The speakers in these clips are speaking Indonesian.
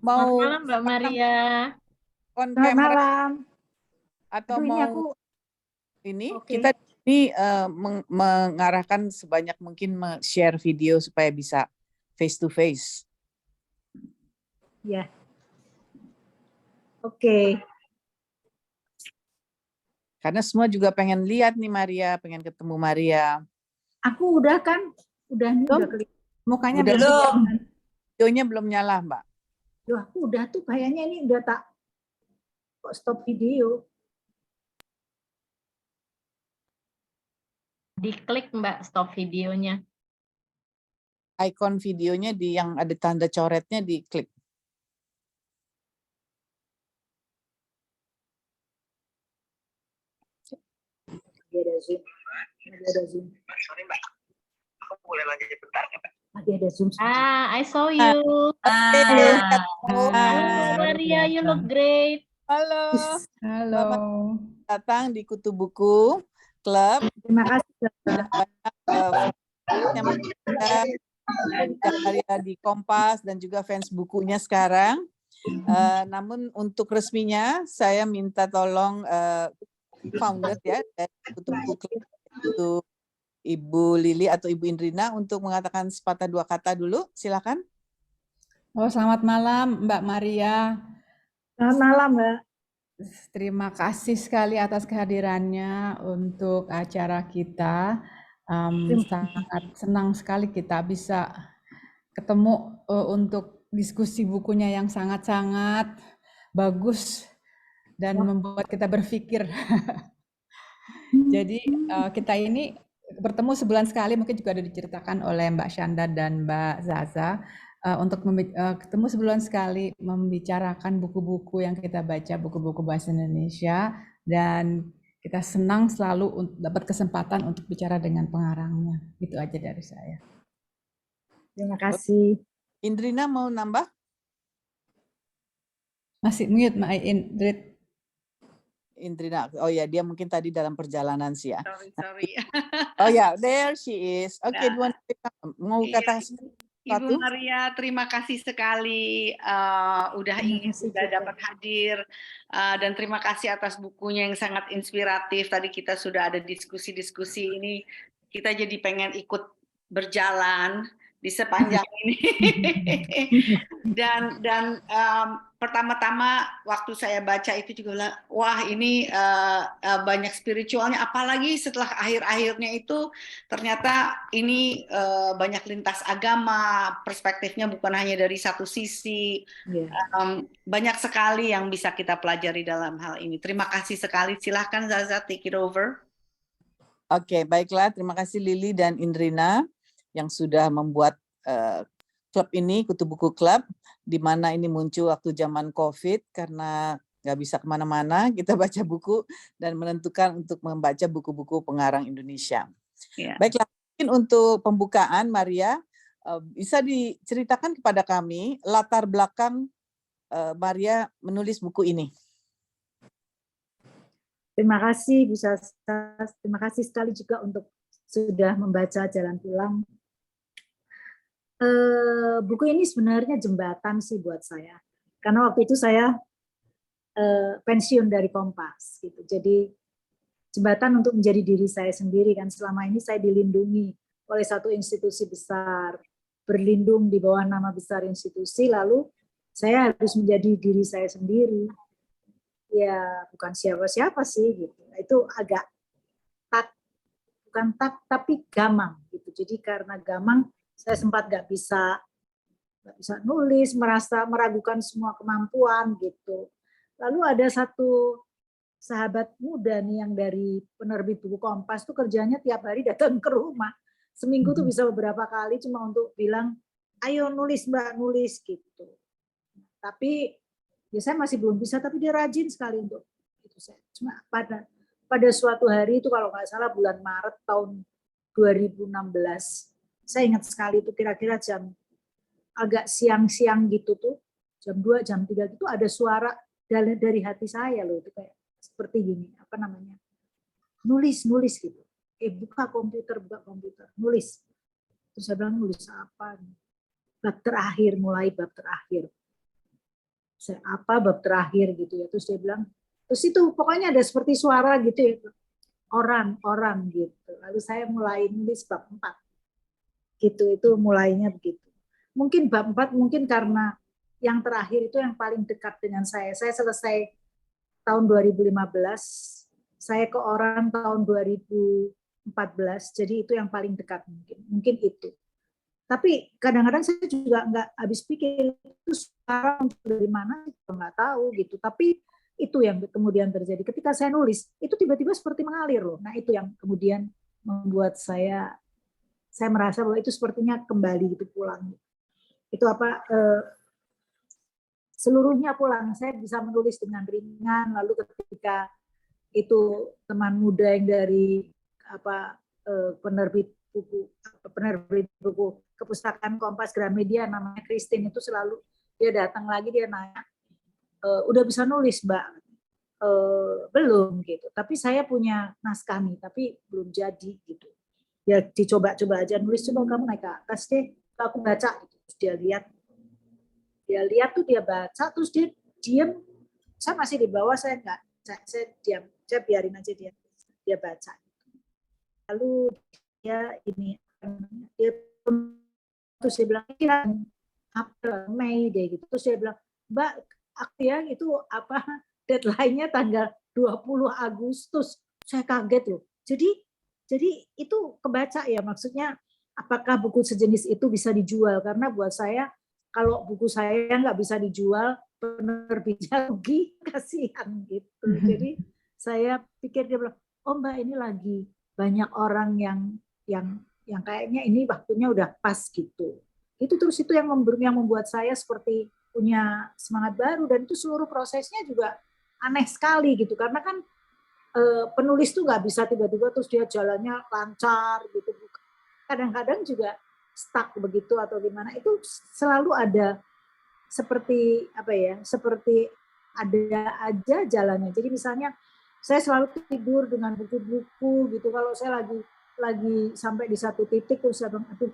Mau malam Mbak Maria. on Selamat camera malam. atau Aduh, mau ini Oke. kita ini mengarahkan sebanyak mungkin share video supaya bisa face to face. Ya. Oke. Karena semua juga pengen lihat nih Maria, pengen ketemu Maria. Aku udah kan, udah nih, udah kelihatan. Mukanya Udah belum. Videonya belum nyala, Mbak. Duh, aku udah tuh kayaknya ini udah tak kok stop video. Diklik Mbak stop videonya. Icon videonya di yang ada tanda coretnya diklik. Ada Zoom. Ada Zoom. Sorry Mbak, aku boleh lanjut bentar nggak Mbak? Ada Zoom. I saw you. Halo Maria, you look great. Halo. Halo. Selamat datang di Kutu Buku Club. Terima kasih. Yang Maria di Kompas dan juga fans bukunya sekarang. Namun untuk resminya saya minta tolong founder ya dari Kutu Buku Club itu Ibu Lili atau Ibu Indrina untuk mengatakan sepatah dua kata dulu. Silakan. Oh, selamat malam Mbak Maria. Selamat malam, Mbak. Terima kasih sekali atas kehadirannya untuk acara kita. Sangat senang sekali kita bisa ketemu untuk diskusi bukunya yang sangat-sangat bagus dan membuat kita berpikir. Jadi kita ini bertemu sebulan sekali, mungkin juga ada diceritakan oleh Mbak Shanda dan Mbak Zaza, untuk ketemu sebulan sekali membicarakan buku-buku yang kita baca, buku-buku bahasa Indonesia, dan kita senang selalu dapat kesempatan untuk bicara dengan pengarangnya. Itu aja dari saya. Terima kasih. Indrina mau nambah? Masih mute Mbak Indrit. Indrina, oh ya dia mungkin tadi dalam perjalanan sih ya. Sorry. Oh ya, there she is. Oke, mau kata Ibu Maria, terima kasih sekali sudah dapat hadir dan terima kasih atas bukunya yang sangat inspiratif. Tadi kita sudah ada diskusi-diskusi ini, kita jadi pengen ikut berjalan di sepanjang ini. Dan pertama-tama waktu saya baca itu juga bilang, wah ini banyak spiritualnya, apalagi setelah akhir-akhirnya itu ternyata ini banyak lintas agama, perspektifnya bukan hanya dari satu sisi. Banyak sekali yang bisa kita pelajari dalam hal ini. Terima kasih sekali. Silahkan Zaza, take it over. Oke, baiklah. Terima kasih Lili dan Indrina yang sudah membuat klub ini, Kutu Buku Club, di mana ini muncul waktu zaman COVID karena nggak bisa kemana-mana, kita baca buku dan menentukan untuk membaca buku-buku pengarang Indonesia. Yeah. Baiklah, mungkin untuk pembukaan, Maria, bisa diceritakan kepada kami latar belakang Maria menulis buku ini. Terima kasih Bu Sasa, terima kasih sekali juga untuk sudah membaca Jalan Pulang. Buku ini sebenarnya jembatan sih buat saya, karena waktu itu saya pensiun dari Kompas, gitu. Jadi jembatan untuk menjadi diri saya sendiri, kan selama ini saya dilindungi oleh satu institusi besar, berlindung di bawah nama besar institusi, lalu saya harus menjadi diri saya sendiri. Ya bukan siapa-siapa sih, gitu. Itu agak bukan tapi gamang, gitu. Jadi karena gamang saya sempat nggak bisa nulis, merasa meragukan semua kemampuan gitu. Lalu ada satu sahabat muda nih yang dari penerbit buku Kompas tuh kerjanya tiap hari datang ke rumah. Seminggu tuh bisa beberapa kali cuma untuk bilang, ayo nulis Mbak, nulis gitu. Tapi ya saya masih belum bisa, tapi dia rajin sekali untuk itu. Saya cuma pada suatu hari itu kalau nggak salah bulan Maret tahun 2016. Saya ingat sekali itu kira-kira jam agak siang-siang gitu tuh, jam 2, jam 3 gitu ada suara dari hati saya loh, itu kayak seperti gini, apa namanya, nulis gitu. Buka komputer, nulis. Terus saya bilang nulis apa? Bab terakhir, mulai bab terakhir. apa bab terakhir gitu ya. Terus dia bilang, terus itu pokoknya ada seperti suara gitu ya, orang gitu. Lalu saya mulai nulis bab 4 gitu, itu mulainya begitu. Mungkin bab 4 mungkin karena yang terakhir itu yang paling dekat dengan saya. Saya selesai tahun 2015, saya ke orang tahun 2014, jadi itu yang paling dekat mungkin itu. Tapi kadang-kadang saya juga nggak habis pikir itu sekarang dari mana, nggak tahu gitu. Tapi itu yang kemudian terjadi. Ketika saya nulis, itu tiba-tiba seperti mengalir loh. Nah itu yang kemudian membuat saya merasa bahwa itu sepertinya kembali gitu pulang. Itu apa? Seluruhnya pulang. Saya bisa menulis dengan ringan. Lalu ketika itu teman muda yang dari apa penerbit buku Kepustakaan Kompas Gramedia namanya Christine, itu selalu dia datang lagi, dia nanya, udah bisa nulis Mbak? Belum gitu, tapi saya punya naskah nih, tapi belum jadi gitu. Ya dicoba-coba aja nulis, coba kamu naik ke atas deh, aku baca gitu. Terus dia lihat tuh, dia baca, terus dia diam. Saya masih di bawah, saya diam, saya biarin aja dia baca. Lalu dia terus dia bilang, April, Mei deh gitu. Terus dia bilang, Mbak, aku ya itu apa deadline-nya tanggal 20 Agustus. Saya kaget loh. Jadi itu kebaca ya, maksudnya apakah buku sejenis itu bisa dijual? Karena buat saya, kalau buku saya nggak bisa dijual, penerbitnya rugi, kasihan gitu. Jadi saya pikir dia bilang, oh Mbak, ini lagi banyak orang yang kayaknya ini waktunya udah pas gitu. Itu terus itu yang membuat saya seperti punya semangat baru, dan itu seluruh prosesnya juga aneh sekali gitu, karena kan penulis tuh nggak bisa tiba-tiba terus dia jalannya lancar gitu. Kadang-kadang juga stuck begitu atau gimana, itu selalu ada seperti apa ya, seperti ada aja jalannya. Jadi misalnya saya selalu tidur dengan buku-buku gitu, kalau saya lagi sampai di satu titik terus saya bilang, aduh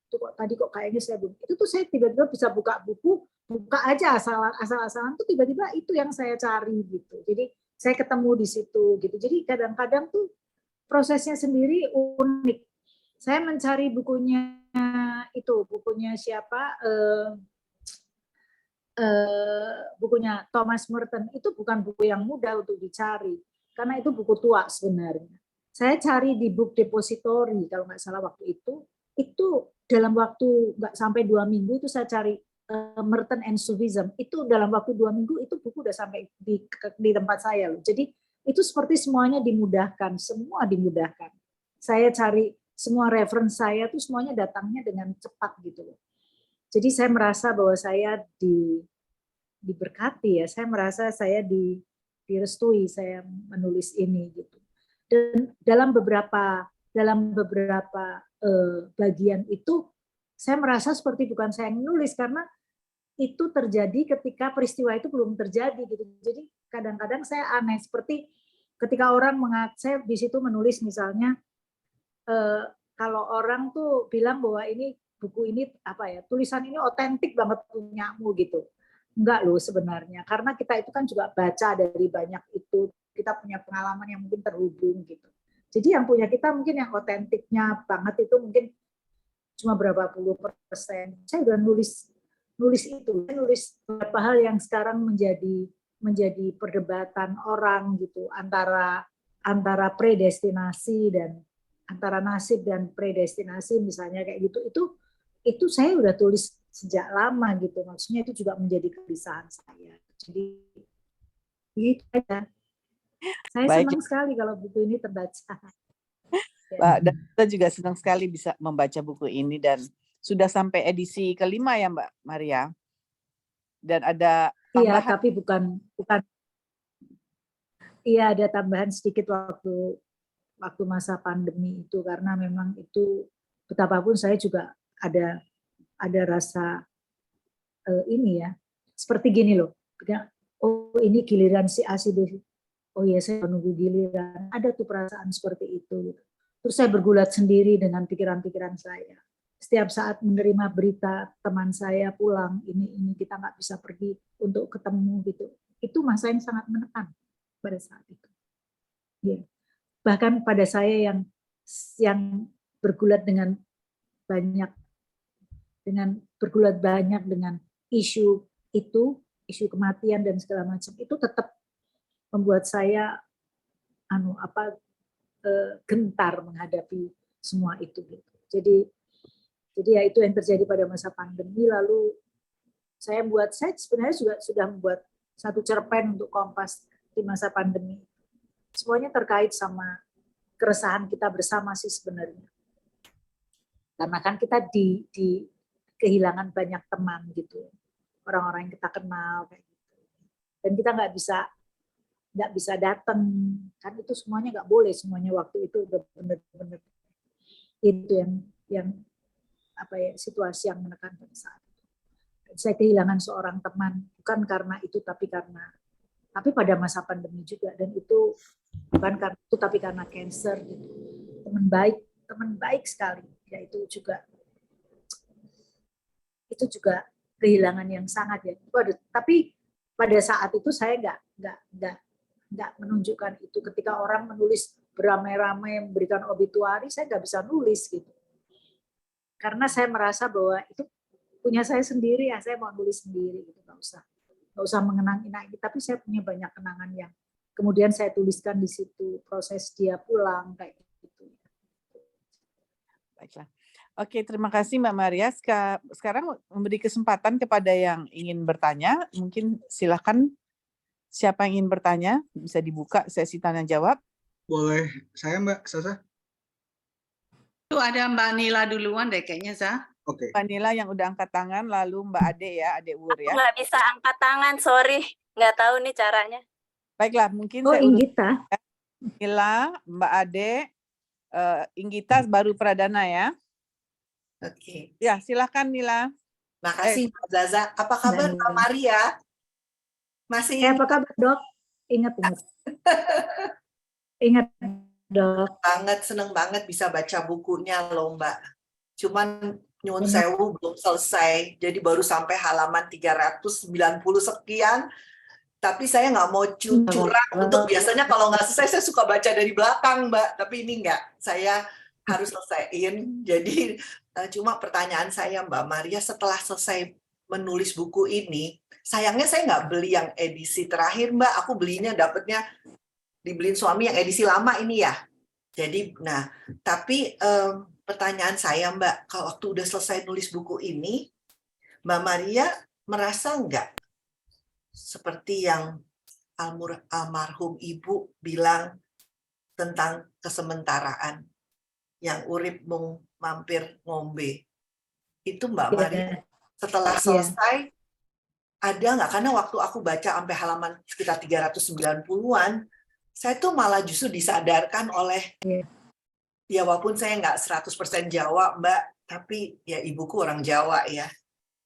itu kok tadi kok kayaknya saya belum, itu tuh saya tiba-tiba bisa buka buku, buka aja asal-asalan tuh tiba-tiba itu yang saya cari gitu. Jadi saya ketemu di situ gitu. Jadi kadang-kadang tuh prosesnya sendiri unik. Saya mencari bukunya itu, bukunya siapa? Bukunya Thomas Merton, itu bukan buku yang mudah untuk dicari karena itu buku tua sebenarnya. Saya cari di Book Depository kalau nggak salah waktu itu dalam waktu nggak sampai 2 minggu itu saya cari Merton and Sufism, itu dalam waktu 2 minggu itu buku udah sampai di tempat saya loh. Jadi itu seperti semuanya dimudahkan, semua dimudahkan. Saya cari semua reference saya tuh semuanya datangnya dengan cepat gitu loh. Jadi saya merasa bahwa saya diberkati ya, saya merasa saya direstui saya menulis ini gitu. Dan dalam beberapa bagian itu saya merasa seperti bukan saya yang menulis, karena itu terjadi ketika peristiwa itu belum terjadi gitu. Jadi kadang-kadang saya aneh, seperti ketika orang saya di situ menulis misalnya kalau orang tuh bilang bahwa ini buku ini apa ya, tulisan ini otentik banget punyamu gitu. Enggak loh sebenarnya, karena kita itu kan juga baca dari banyak itu, kita punya pengalaman yang mungkin terhubung gitu. Jadi yang punya kita mungkin yang otentiknya banget itu mungkin cuma berapa puluh %. Saya udah nulis itu, saya nulis beberapa hal yang sekarang menjadi perdebatan orang gitu, antara predestinasi dan antara nasib dan predestinasi misalnya kayak gitu. Itu saya udah tulis sejak lama gitu, maksudnya itu juga menjadi kegelisahan saya. Jadi itu aja. Saya senang sekali kalau buku ini terbaca. Dan kita juga senang sekali bisa membaca buku ini, dan sudah sampai edisi kelima ya Mbak Maria. Dan ada tambahan. Iya, tapi bukan. Iya, ada tambahan sedikit waktu masa pandemi itu, karena memang itu betapapun saya juga ada rasa ini ya, seperti gini loh. Oh ini giliran si A si B. Oh ya saya menunggu giliran. Ada tuh perasaan seperti itu. Terus saya bergulat sendiri dengan pikiran-pikiran saya. setiap saat menerima berita teman saya pulang, ini kita nggak bisa pergi untuk ketemu gitu. Itu masa yang sangat menekan pada saat itu. Ya. Bahkan pada saya yang bergulat banyak dengan isu itu, isu kematian dan segala macam, itu tetap membuat saya gentar menghadapi semua itu. Jadi ya itu yang terjadi pada masa pandemi. Lalu saya sebenarnya juga sudah membuat satu cerpen untuk Kompas di masa pandemi. Semuanya terkait sama keresahan kita bersama sih sebenarnya. Karena kan kita di kehilangan banyak teman gitu, orang-orang yang kita kenal kayak gitu. Dan kita nggak bisa datang, kan itu semuanya nggak boleh, semuanya waktu itu udah benar-benar itu yang situasi yang menekan pada saat itu. Saya kehilangan seorang teman bukan karena itu tapi pada masa pandemi juga, dan itu bukan karena itu tapi karena cancer gitu. Teman baik sekali, ya itu juga kehilangan yang sangat ya. Tapi pada saat itu saya nggak menunjukkan itu. Ketika orang menulis beramai-ramai memberikan obituari, saya nggak bisa nulis gitu. Karena saya merasa bahwa itu punya saya sendiri, ya saya mau nulis sendiri gitu, nggak usah mengenang ini. Tapi saya punya banyak kenangan yang kemudian saya tuliskan di situ, proses dia pulang kayak gitu. Baiklah. Oke, terima kasih Mbak Maria. Sekarang memberi kesempatan kepada yang ingin bertanya. Mungkin silakan, siapa yang ingin bertanya, bisa dibuka sesi tanya jawab. Boleh saya Mbak Sasa? Itu ada Mbak Nila duluan deh kayaknya, Za. Oke. Mbak Nila yang udah angkat tangan, lalu Mbak Ade ya, Ade Wur ya. Nggak bisa angkat tangan, sorry. Nggak tahu nih caranya. Baiklah, mungkin Oh, saya urut Inggita. Nila, Mbak Ade, Inggita baru Pradana ya. Oke. Ya, silakan Nila. Makasih Mbak Zaza. Apa kabar Mbak Maria? Masih Apa kabar, Dok? Ingat. Ingat, Dok. seneng banget bisa baca bukunya loh Mbak. Cuman nyuwun sewu belum selesai. Jadi baru sampai halaman 390 sekian. Tapi saya nggak mau curang untuk biasanya kalau nggak selesai saya suka baca dari belakang Mbak. Tapi ini nggak. Saya harus selesaiin. Jadi cuma pertanyaan saya Mbak Maria, setelah selesai menulis buku ini, sayangnya saya nggak beli yang edisi terakhir Mbak. Aku belinya dapetnya dibeliin suami yang edisi lama ini ya. Jadi, tapi pertanyaan saya Mbak, kalau waktu udah selesai nulis buku ini, Mbak Maria merasa nggak seperti yang almarhum Ibu bilang tentang kesementaraan, yang urip mung mampir ngombe. Itu Mbak Maria setelah selesai, ada nggak? Karena waktu aku baca sampai halaman sekitar 390-an, saya tuh malah justru disadarkan oleh, ya walaupun saya nggak 100% Jawa Mbak, tapi ya ibuku orang Jawa ya.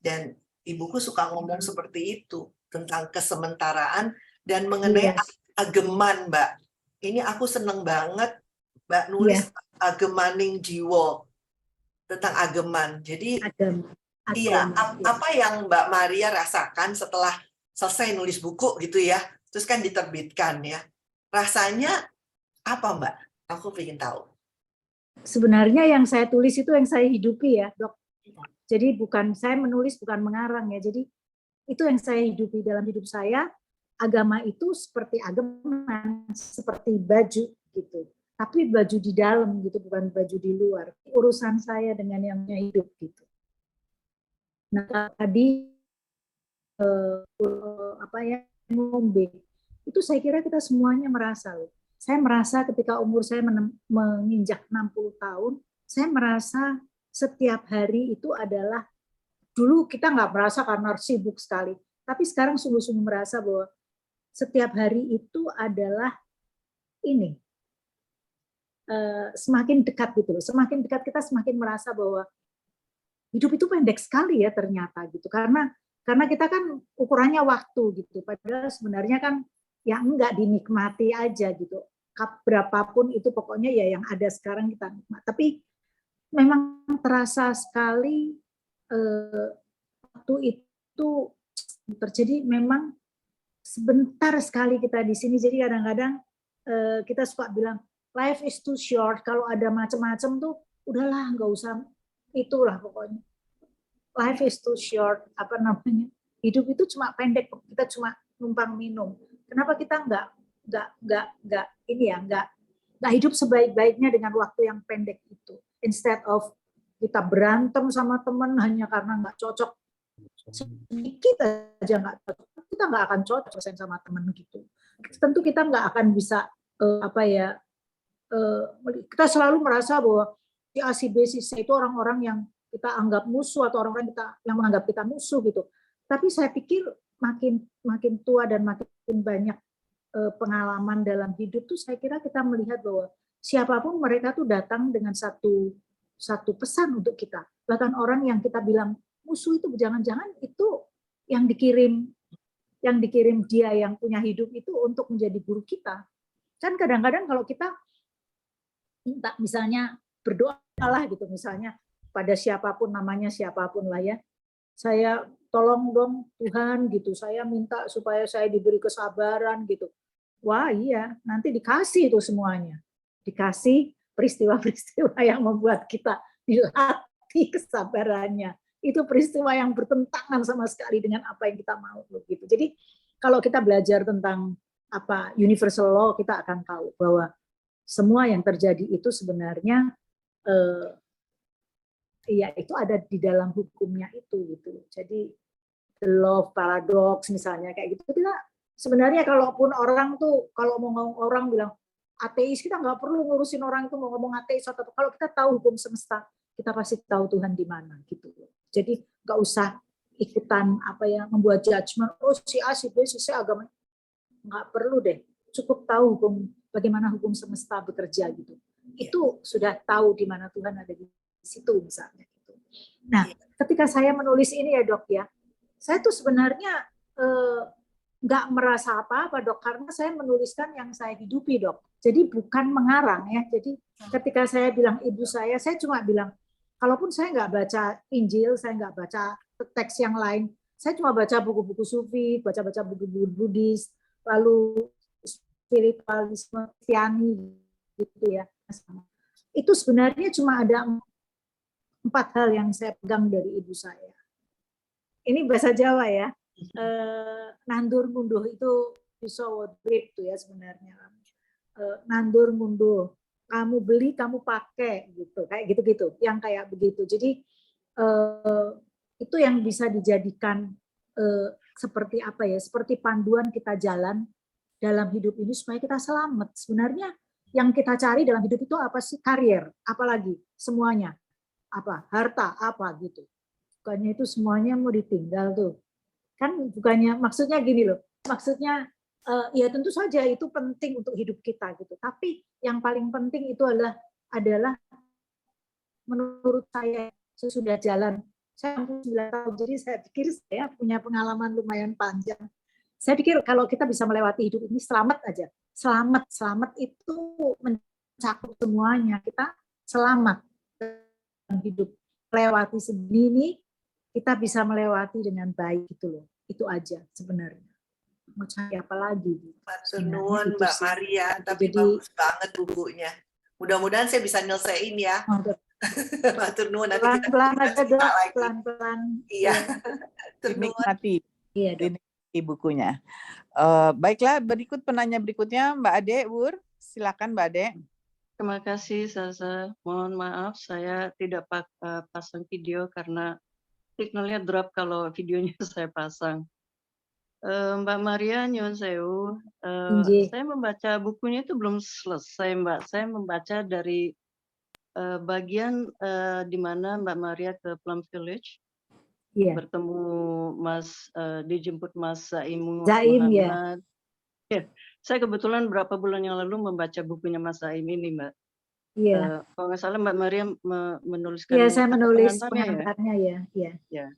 Dan ibuku suka ngomong seperti itu, tentang kesementaraan dan mengenai ageman Mbak. Ini aku seneng banget Mbak nulis agemaning jiwa, tentang ageman. Jadi iya, apa yang Mbak Maria rasakan setelah selesai nulis buku gitu ya, terus kan diterbitkan ya, rasanya apa Mbak? Aku ingin tahu. Sebenarnya yang saya tulis itu yang saya hidupi ya, Dok. Jadi bukan saya menulis, bukan mengarang ya. Jadi itu yang saya hidupi dalam hidup saya. Agama itu seperti ageman, seperti baju gitu. Tapi baju di dalam gitu, bukan baju di luar. Urusan saya dengan yang hidup gitu. Nah tadi ngombe itu saya kira kita semuanya merasa loh. Saya merasa ketika umur saya menginjak 60 tahun, saya merasa setiap hari itu adalah, dulu kita nggak merasa karena sibuk sekali, tapi sekarang sungguh-sungguh merasa bahwa setiap hari itu adalah ini, semakin dekat gitu loh. Semakin dekat kita semakin merasa bahwa hidup itu pendek sekali ya ternyata gitu. Karena kita kan ukurannya waktu gitu. Padahal sebenarnya kan ya enggak, dinikmati aja gitu. Berapapun itu pokoknya ya yang ada sekarang kita nikmat. Tapi memang terasa sekali waktu itu terjadi memang sebentar sekali kita di sini. Jadi kadang-kadang kita suka bilang life is too short. Kalau ada macam-macam tuh udahlah nggak usah, itulah pokoknya. Life is too short. Apa namanya? Hidup itu cuma pendek. Kita cuma numpang minum. Kenapa kita nggak hidup sebaik-baiknya dengan waktu yang pendek itu? Instead of kita berantem sama teman hanya karena nggak cocok sedikit aja nggak cocok, kita nggak akan cocok sama teman gitu. Tentu kita nggak akan bisa kita selalu merasa bahwa si A, si B, si C itu orang-orang yang kita anggap musuh atau orang-orang yang menganggap kita musuh gitu. Tapi saya pikir makin tua dan makin banyak pengalaman dalam hidup tuh saya kira kita melihat bahwa siapapun mereka tuh datang dengan satu pesan untuk kita. Bahkan orang yang kita bilang musuh itu jangan-jangan itu yang dikirim dia yang punya hidup itu untuk menjadi guru kita. Kan kadang-kadang kalau kita minta misalnya berdoa lah gitu misalnya pada siapapun namanya siapapun lah ya. Saya tolong dong Tuhan gitu. Saya minta supaya saya diberi kesabaran gitu. Wah iya, nanti dikasih itu semuanya. Dikasih peristiwa-peristiwa yang membuat kita dilatih kesabarannya. Itu peristiwa yang bertentangan sama sekali dengan apa yang kita mau gitu. Jadi kalau kita belajar tentang universal law, kita akan tahu bahwa semua yang terjadi itu sebenarnya ya itu ada di dalam hukumnya itu gitu. Jadi the law of paradox misalnya kayak gitu. Kita sebenarnya kalaupun orang tuh kalau mau orang bilang ateis, kita nggak perlu ngurusin orang itu mau ngomong ateis atau kalau kita tahu hukum semesta, kita pasti tahu Tuhan di mana gitu. Jadi nggak usah ikutan membuat judgement, oh si A, si B, si C agama, nggak perlu deh. Cukup tahu bagaimana hukum semesta bekerja gitu. Itu sudah tahu di mana Tuhan ada di situ misalnya. Gitu. Nah, ketika saya menulis ini ya dok ya, saya tuh sebenarnya nggak merasa apa-apa dok, karena saya menuliskan yang saya hidupi dok. Jadi bukan mengarang ya. Jadi ketika saya bilang ibu saya cuma bilang, kalaupun saya nggak baca Injil, saya nggak baca teks yang lain, saya cuma baca buku-buku sufi, baca-baca buku-buku Buddhis, lalu spiritualisme Kristiani gitu ya. Itu sebenarnya cuma ada 4 hal yang saya pegang dari ibu saya. Ini bahasa Jawa ya. Nandur ngunduh itu pisau grip itu ya sebenarnya. Nandur ngunduh, kamu beli kamu pakai gitu, kayak gitu-gitu, yang kayak begitu. Jadi itu yang bisa dijadikan seperti seperti panduan kita jalan dalam hidup ini supaya kita selamat. Sebenarnya yang kita cari dalam hidup itu apa sih? Karier, apalagi semuanya, harta, gitu. Bukannya itu semuanya mau ditinggal tuh. Kan bukannya, maksudnya gini loh, maksudnya ya tentu saja itu penting untuk hidup kita gitu. Tapi yang paling penting itu adalah menurut saya sesudah jalan, saya 9 tahun, jadi saya pikir saya punya pengalaman lumayan panjang. Saya pikir kalau kita bisa melewati hidup ini selamat aja. Selamat itu mencakup semuanya. Kita selamat dalam hidup. Melewati segini, kita bisa melewati dengan baik gitu loh. Itu aja sebenarnya. Mau cari apa lagi? Matur nuwun Mbak Maria, tapi bagus banget bukunya. Mudah-mudahan saya bisa nyelesain ya. Matur nuwun, nanti kita pelan-pelan aja dok, pelan-pelan. Iya. Dinikmati. Iya dok. Bukunya. Baiklah, berikut penanya berikutnya Mbak Ade, Wur. Silakan Mbak Ade. Terima kasih Zaza. Mohon maaf saya tidak pasang video karena signalnya drop kalau videonya saya pasang. Mbak Maria nyuwun sewu. Saya membaca bukunya itu belum selesai Mbak. Saya membaca dari bagian di mana Mbak Maria ke Plum Village. Bertemu dijemput Mas Zaim Muhammad. Ya, saya kebetulan berapa bulan yang lalu membaca bukunya Mas Zaim ini, Mbak. Iya. Kalau nggak salah Mbak Maria menuliskan. Iya, saya menulis pengantarnya ya. Ya.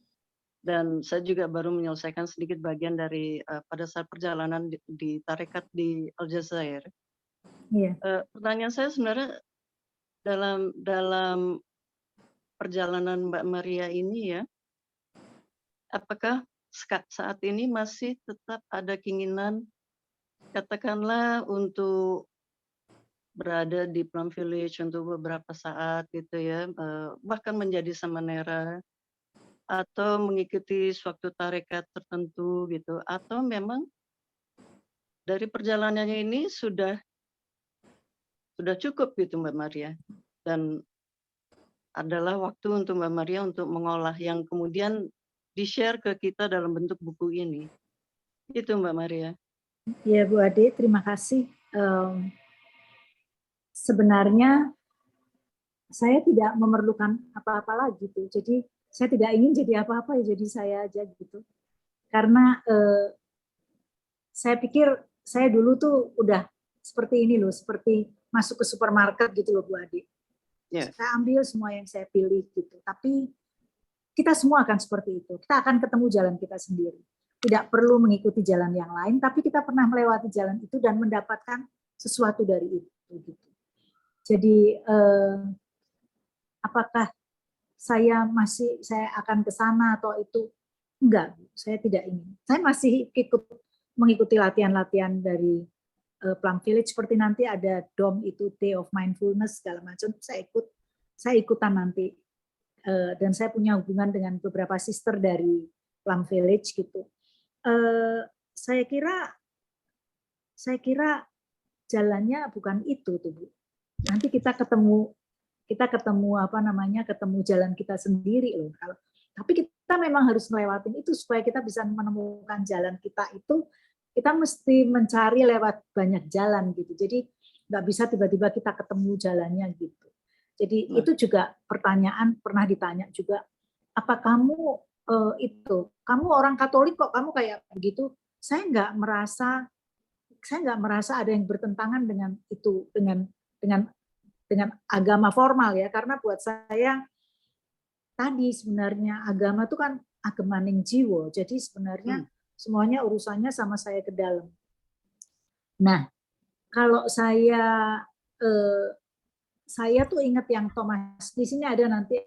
Dan saya juga baru menyelesaikan sedikit bagian dari pada saat perjalanan di tarekat di Aljazair. Iya. Pertanyaan saya sebenarnya dalam perjalanan Mbak Maria ini ya, apakah saat ini masih tetap ada keinginan katakanlah untuk berada di Plum Village untuk beberapa saat gitu ya, bahkan menjadi samanera atau mengikuti suatu tarekat tertentu gitu, atau memang dari perjalanannya ini sudah cukup gitu Mbak Maria, dan adalah waktu untuk Mbak Maria untuk mengolah yang kemudian di-share ke kita dalam bentuk buku ini. Itu Mbak Maria. Ya Bu Ade, terima kasih. Sebenarnya saya tidak memerlukan apa-apa lagi tuh. Jadi saya tidak ingin jadi apa-apa ya, jadi saya aja gitu. Karena saya pikir saya dulu tuh udah seperti ini loh, seperti masuk ke supermarket gitu loh Bu Ade. Yeah. Saya ambil semua yang saya pilih gitu. Tapi kita semua akan seperti itu. Kita akan ketemu jalan kita sendiri. Tidak perlu mengikuti jalan yang lain, tapi kita pernah melewati jalan itu dan mendapatkan sesuatu dari itu. Gitu. Jadi apakah saya akan ke sana atau itu? Enggak, saya tidak ingin. Saya masih mengikuti latihan-latihan dari Plum Village, seperti nanti ada DOM itu, Day of Mindfulness segala macam, saya ikutan nanti. Dan saya punya hubungan dengan beberapa sister dari Plum Village gitu. Saya kira jalannya bukan itu tuh Bu. Nanti kita ketemu ketemu jalan kita sendiri loh. Tapi kita memang harus melewatin itu supaya kita bisa menemukan jalan kita itu. Kita mesti mencari lewat banyak jalan gitu. Jadi nggak bisa tiba-tiba kita ketemu jalannya gitu. Jadi itu juga pertanyaan pernah ditanya juga. Apa kamu kamu orang Katolik kok kamu kayak begitu? Saya nggak merasa ada yang bertentangan dengan itu, dengan agama formal ya, karena buat saya tadi sebenarnya agama itu kan agamaning jiwa, jadi sebenarnya semuanya urusannya sama saya ke dalam. Nah, kalau saya tuh ingat yang Thomas, di sini ada nanti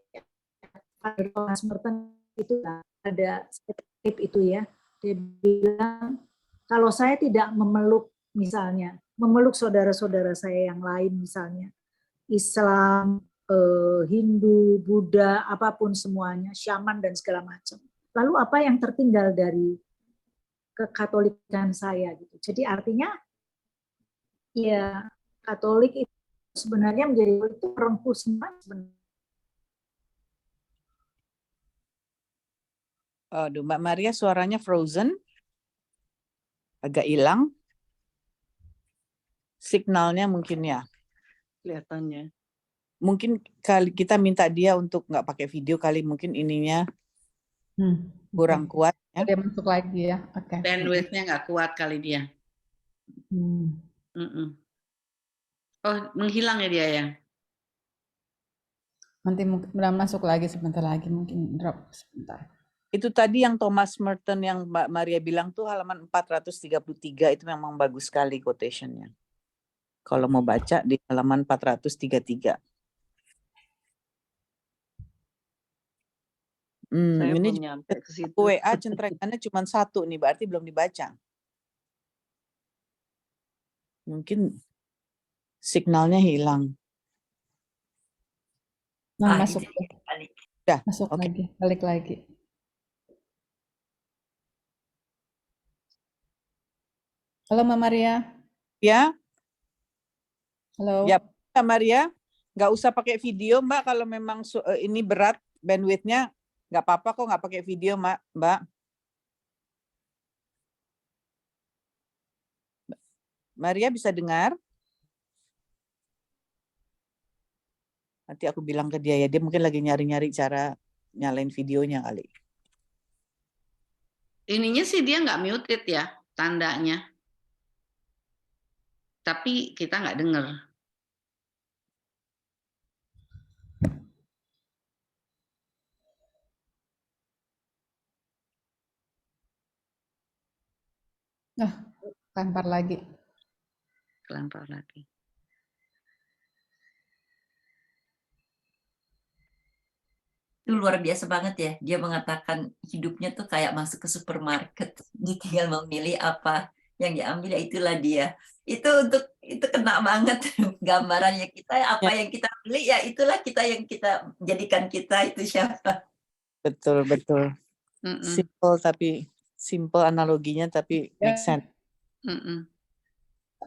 Thomas Merton itu ada tip itu ya, dia bilang kalau saya tidak memeluk saudara-saudara saya yang lain misalnya, Islam, Hindu, Buddha, apapun semuanya, Syaman dan segala macam. Lalu apa yang tertinggal dari kekatolikan saya gitu. Jadi artinya ya Katolik itu sebenarnya menjadi itu perempuan sebenarnya. Aduh, Mbak Maria suaranya frozen, agak hilang. Signalnya mungkin ya. Kelihatannya. Mungkin kali kita minta dia untuk nggak pakai video kali, mungkin ininya kurang kuat. Ya. Dia masuk lagi ya. Oke. Bandwidth-nya nggak kuat kali dia. Oh, menghilang ya dia ya? Nanti udah masuk lagi sebentar lagi, mungkin drop sebentar. Itu tadi yang Thomas Merton yang Mbak Maria bilang tuh halaman 433 itu memang bagus sekali quotation-nya. Kalau mau baca di halaman 433. Saya Ini belum nyampe ke situ. WA centrengannya cuma satu nih, berarti belum dibaca. Mungkin signalnya hilang. Nah, masuk. Udah, Masuk okay. lagi, balik lagi. Halo Mbak Maria. Ya. Halo. Ya, Mbak Maria, nggak usah pakai video Mbak kalau memang ini berat bandwidth-nya, nggak apa-apa kok nggak pakai video Mbak. Maria bisa dengar? Nanti aku bilang ke dia ya, dia mungkin lagi nyari-nyari cara nyalain videonya kali. Ininya sih dia nggak muted ya, tandanya. Tapi kita nggak dengar. Nah, lempar lagi. Kelempar lagi. itu luar biasa banget ya. Dia mengatakan hidupnya tuh kayak masuk ke supermarket. Dia tinggal memilih apa yang diambil, ya itulah dia. Itu kena banget gambarannya kita, apa Ya, yang kita pilih ya itulah kita, yang kita jadikan kita itu siapa. betul, betul. Mm-mm. Simple analoginya tapi make Ya. sense. Mm-mm.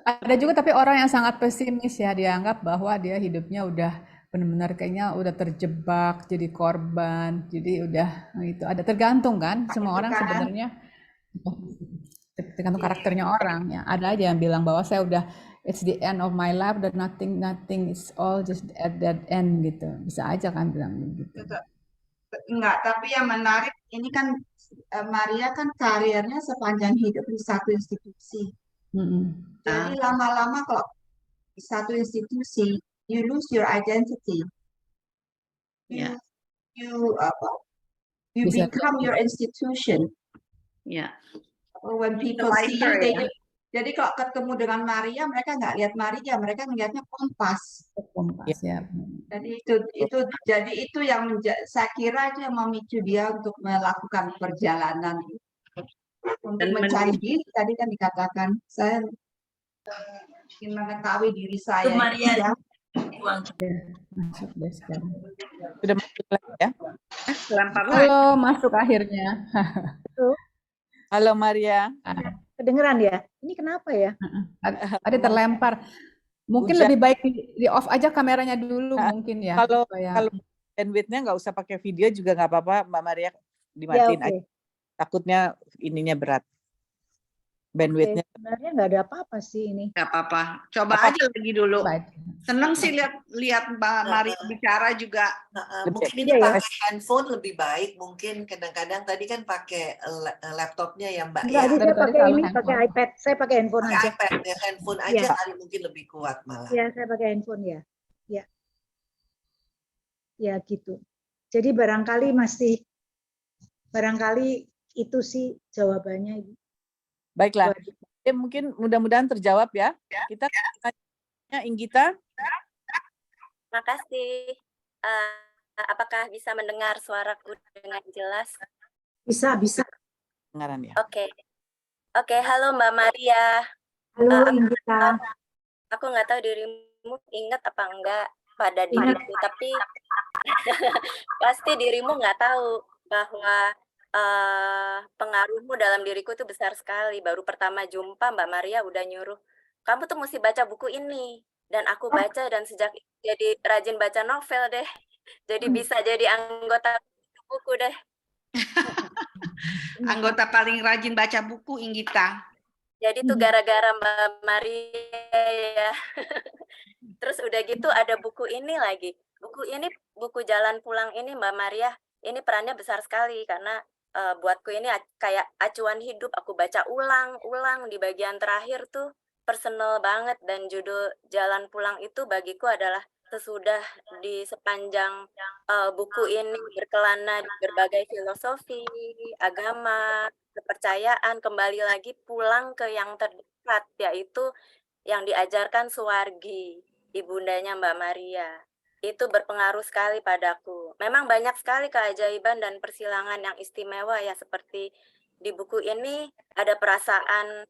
Ada juga tapi orang yang sangat pesimis ya, dianggap bahwa dia hidupnya udah benar-benar kayaknya udah terjebak jadi korban, jadi udah itu ada tergantung kan, semua orang sebenarnya tergantung karakternya orang ya. Ada aja yang bilang bahwa saya udah it's the end of my life, that nothing is all just at that end gitu. Bisa aja kan bilang begitu. Enggak, tapi yang menarik ini kan Maria kan karirnya sepanjang hidup di satu institusi. Jadi lama-lama kalau di satu institusi, you lose your identity. Ya. You Bisa become your institution. Ya. When people see you, jadi kalau ketemu dengan Maria, mereka nggak lihat Maria, mereka ngelihatnya Kompas. Kompas ya. Jadi itu yang saya kira itu yang memicu dia untuk melakukan perjalanan untuk mencari diri. Tadi kan dikatakan saya ingin mengetahui diri saya. Itu Maria. Masuk deh sekarang. Sudah masuk lagi ya? Halo, masuk akhirnya. Halo Maria. Kedengeran ya? Ini kenapa ya? Ada terlempar. Mungkin lebih baik di off aja kameranya dulu mungkin ya. Kalau bandwidth-nya nggak usah pakai video juga nggak apa-apa, Mbak Maria, dimatiin aja. Takutnya ininya berat. Bandwidth-nya. Sebenarnya nggak ada apa-apa sih ini. Nggak apa-apa. Coba aja lagi dulu. Seneng sih lihat Mbak Maria bicara juga. Mungkin ini pakai handphone lebih baik. Mungkin kadang-kadang tadi kan pakai laptopnya ya Mbak. Enggak, ya. saya pakai ini, pakai iPad. Saya pakai handphone aja. iPad ya, handphone aja kali mungkin lebih kuat malah. Ya, saya pakai handphone ya. Ya. Ya gitu. Jadi barangkali itu sih jawabannya Ibu. Baiklah. Mungkin mudah-mudahan terjawab ya. Kita tanya Inggita. Makasih. Apakah bisa mendengar suaraku dengan jelas? Bisa. Dengaran ya. Oke, halo Mbak Maria. Halo Inggita. Aku nggak tahu dirimu ingat apa enggak pada diriku, tapi pasti dirimu nggak tahu bahwa pengaruhmu dalam diriku itu besar sekali. Baru pertama jumpa Mbak Maria udah nyuruh, kamu tuh mesti baca buku ini. Dan aku baca dan sejak itu jadi rajin baca novel deh. Jadi bisa jadi anggota buku deh. Anggota paling rajin baca buku Inggita. Jadi tuh gara-gara Mbak Maria ya. Terus udah gitu ada buku ini lagi. Buku Jalan Pulang ini Mbak Maria, ini perannya besar sekali karena buatku ini kayak acuan hidup. Aku baca ulang di bagian terakhir tuh personal banget, dan judul Jalan Pulang itu bagiku adalah sesudah di sepanjang buku ini berkelana di berbagai filosofi, agama, kepercayaan, kembali lagi pulang ke yang terdekat, yaitu yang diajarkan Suwargi, ibundanya Mbak Maria. Itu berpengaruh sekali padaku. Memang banyak sekali keajaiban dan persilangan yang istimewa ya, seperti di buku ini ada perasaan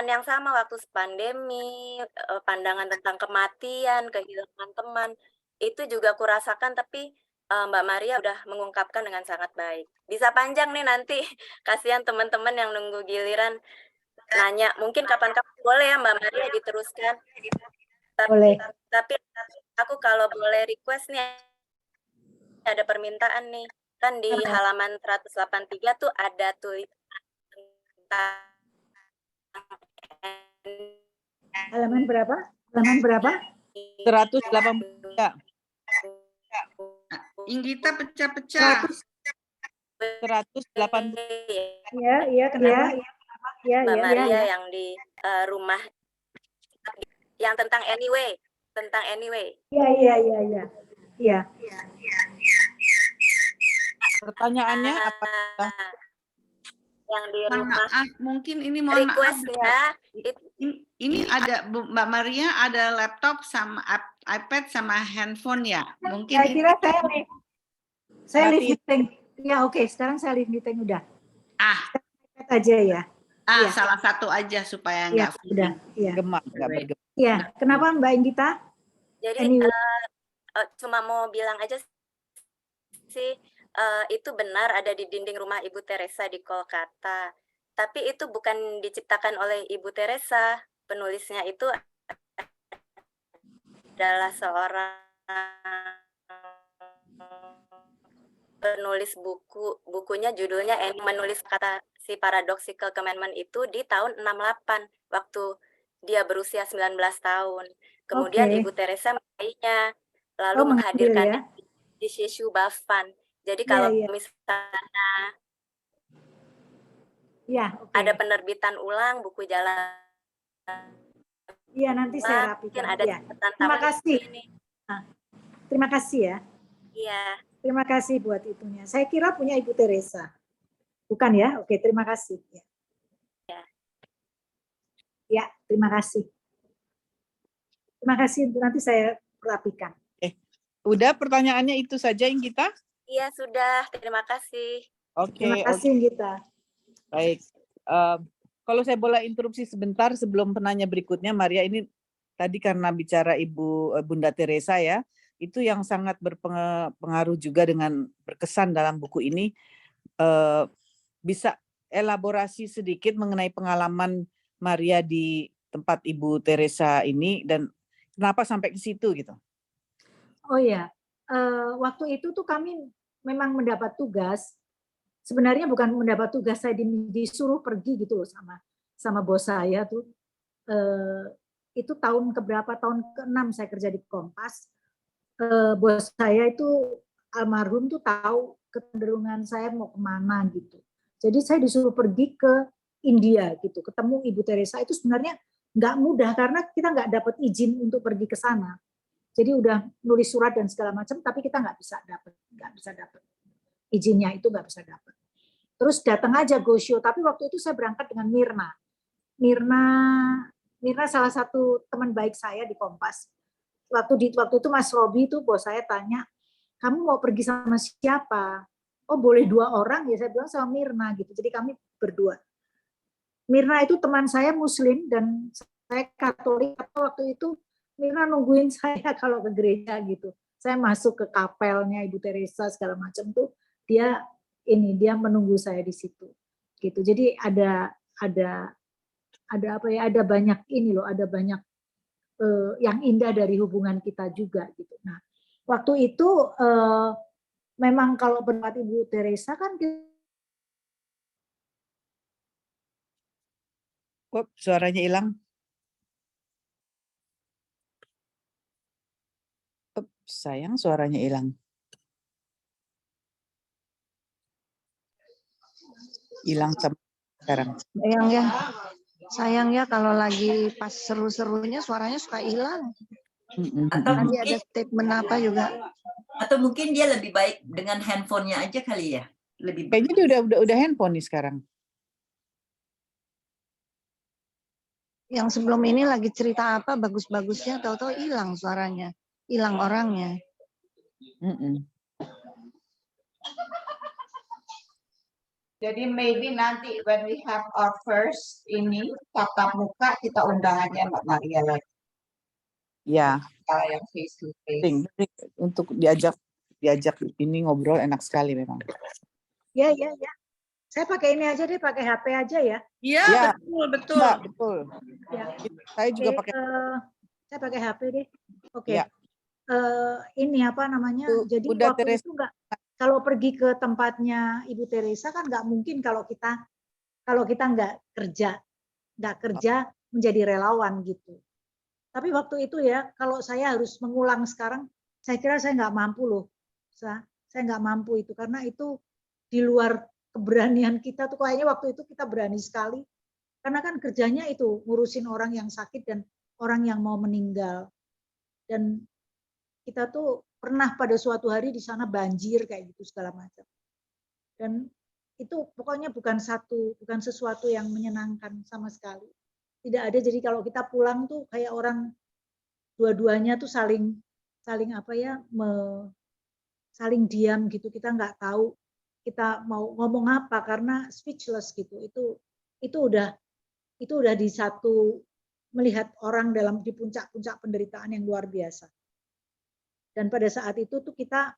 yang sama waktu pandemi, pandangan tentang kematian, kehilangan teman, itu juga aku rasakan, tapi Mbak Maria udah mengungkapkan dengan sangat baik. Bisa panjang nih nanti, kasihan teman-teman yang nunggu giliran nanya. Mungkin kapan-kapan boleh ya Mbak Maria diteruskan. Tapi aku kalau boleh request nih, ada permintaan nih. Kan di halaman 183 tuh ada tulisan tentang halaman berapa? 183. Inggita pecah-pecah. 180. Iya, kenapa? Mbak Maria yang di rumah yang tentang anyway. Iya. Pertanyaannya apa? Yang di rumah. Mungkin ini mohon request maaf. Ya. Ini ada Mbak Maria ada laptop sama iPad sama handphone ya. Mungkin saya kira saya Saya leave Mati. meeting. Ya oke, sekarang saya leave meeting udah. Ah, Aja ya. Iya. salah satu aja supaya Ya, nggak udah. Iya. Gemar, nggak bergema. Iya, kenapa Mbak Indita? Jadi Anyway. cuma mau bilang aja sih, itu benar ada di dinding rumah Ibu Teresa di Kolkata. Tapi itu bukan diciptakan oleh Ibu Teresa. Penulisnya itu adalah seorang penulis bukunya judulnya menulis kata si paradoxical commandment itu di tahun 68 waktu dia berusia 19 tahun. Kemudian Oke. Ibu Teresa meraihnya lalu Oh, mengambil menghadirkannya ya. di Sheshu Bafan. Jadi Iya, kalau iya. misalnya Ya, oke. ada penerbitan ulang buku jalan Iya, nanti saya mungkin rapikan. ada Ya. catatan Terima taman kasih. ini. Nah, terima kasih ya. Iya. Terima kasih buat itunya. Saya kira punya Ibu Teresa. Bukan ya? Oke, terima kasih. Ya, Ya. ya terima kasih. Terima kasih. Nanti saya rapikan. Udah pertanyaannya itu saja yang kita? Iya, sudah. Terima kasih. Terima Oke, kasih Gita. baik. Kalau saya boleh interupsi sebentar sebelum penanya berikutnya, Maria, ini tadi karena bicara Bunda Teresa ya, itu yang sangat berpengaruh juga dengan berkesan dalam buku ini. Bisa elaborasi sedikit mengenai pengalaman Maria di tempat Ibu Teresa ini dan kenapa sampai ke situ gitu? Oh ya, waktu itu tuh kami memang mendapat tugas. Sebenarnya bukan mendapat tugas, saya disuruh pergi gitu loh sama bos saya tuh. Itu tahun keberapa? Tahun ke-6 saya kerja di Kompas. Bos saya itu almarhum tuh tahu kecenderungan saya mau kemana gitu. Jadi saya disuruh pergi ke India gitu, ketemu Ibu Teresa. Itu sebenarnya nggak mudah karena kita nggak dapat izin untuk pergi ke sana. Jadi udah nulis surat dan segala macam, tapi kita nggak bisa dapat izinnya, itu nggak bisa dapat. Terus datang aja go show, tapi waktu itu saya berangkat dengan Mirna. Mirna salah satu teman baik saya di Kompas. Waktu itu Mas Robi itu bos saya tanya, kamu mau pergi sama siapa? Oh boleh 2 orang ya, saya bilang sama Mirna gitu. Jadi kami berdua. Mirna itu teman saya Muslim dan saya Katolik. Waktu itu Mirna nungguin saya kalau ke gereja gitu. Saya masuk ke kapelnya Ibu Teresa segala macam tuh dia menunggu saya di situ. Gitu. Jadi ada apa ya? Ada banyak ada banyak yang indah dari hubungan kita juga gitu. Nah, waktu itu memang kalau berkat Ibu Teresa kan Suaranya hilang. Sayang, suaranya hilang. Hilang sekarang. Sayang ya kalau lagi pas seru-serunya suaranya suka hilang. Atau Nanti mungkin ada statement apa juga. Atau mungkin dia lebih baik dengan handphonenya aja kali ya. Kayaknya dia udah handphone nih sekarang. Yang sebelum ini lagi cerita apa bagus-bagusnya, tahu-tahu hilang suaranya, hilang orangnya. Jadi maybe nanti when we have our first ini tatap muka kita undang aja Mbak Maria lagi. Ya. Yang face to face. Untuk diajak ini ngobrol enak sekali memang. Ya. Saya pakai ini aja deh, pakai HP aja ya. Iya, Ya, betul. Mbak, betul. Ya. Saya juga pakai. Saya pakai HP deh. Oke. Ya. Ini apa namanya? Jadi Bunda waktu Teresa. itu kalau pergi ke tempatnya Ibu Teresa kan nggak mungkin kalau kita nggak kerja menjadi relawan gitu. Tapi waktu itu ya, kalau saya harus mengulang sekarang, saya kira saya nggak mampu loh. Saya nggak mampu itu karena itu di luar keberanian kita tuh. Kayaknya waktu itu kita berani sekali karena kan kerjanya itu ngurusin orang yang sakit dan orang yang mau meninggal. Dan kita tuh pernah pada suatu hari di sana banjir kayak gitu segala macam. Dan itu pokoknya bukan sesuatu yang menyenangkan sama sekali. Tidak ada. Jadi kalau kita pulang tuh kayak orang dua-duanya tuh saling apa ya saling diam gitu, kita nggak tahu kita mau ngomong apa karena speechless gitu. Itu udah di satu melihat orang di puncak-puncak penderitaan yang luar biasa. Dan pada saat itu tuh kita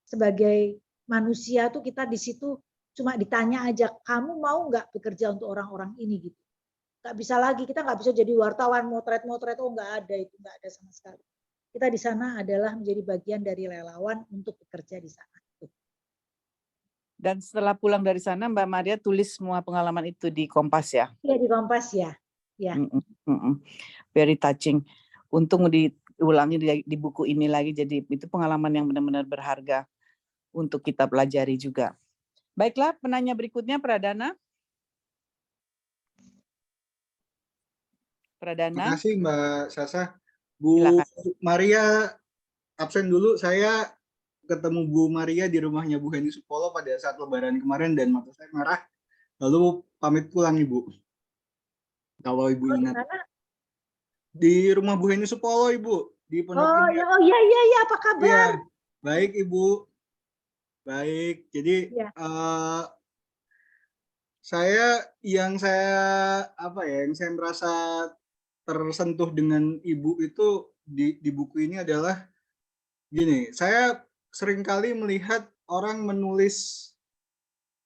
sebagai manusia tuh kita di situ cuma ditanya aja, kamu mau nggak bekerja untuk orang-orang ini gitu. Nggak bisa lagi, kita nggak bisa jadi wartawan motret-motret, oh nggak ada, itu nggak ada sama sekali. Kita di sana adalah menjadi bagian dari relawan untuk bekerja di sana. Dan setelah pulang dari sana, Mbak Maria tulis semua pengalaman itu di Kompas ya? Iya, di Kompas ya. Ya. Very touching. Untung diulangi di buku ini lagi, jadi itu pengalaman yang benar-benar berharga untuk kita pelajari juga. Baiklah, penanya berikutnya Pradana. Terima kasih Mbak Sasa. Bu Maria absen dulu, saya ketemu Bu Maria di rumahnya Bu Heni Supolo pada saat Lebaran kemarin dan mata saya merah. Lalu pamit pulang Ibu. Kalau Ibu ingat. Di rumah Bu Heni Supolo Ibu. Di Pondok Indah. Oh iya, apa kabar? Ya, baik Ibu. Baik. Jadi yang saya merasa tersentuh dengan Ibu itu di buku ini adalah gini, saya seringkali melihat orang menulis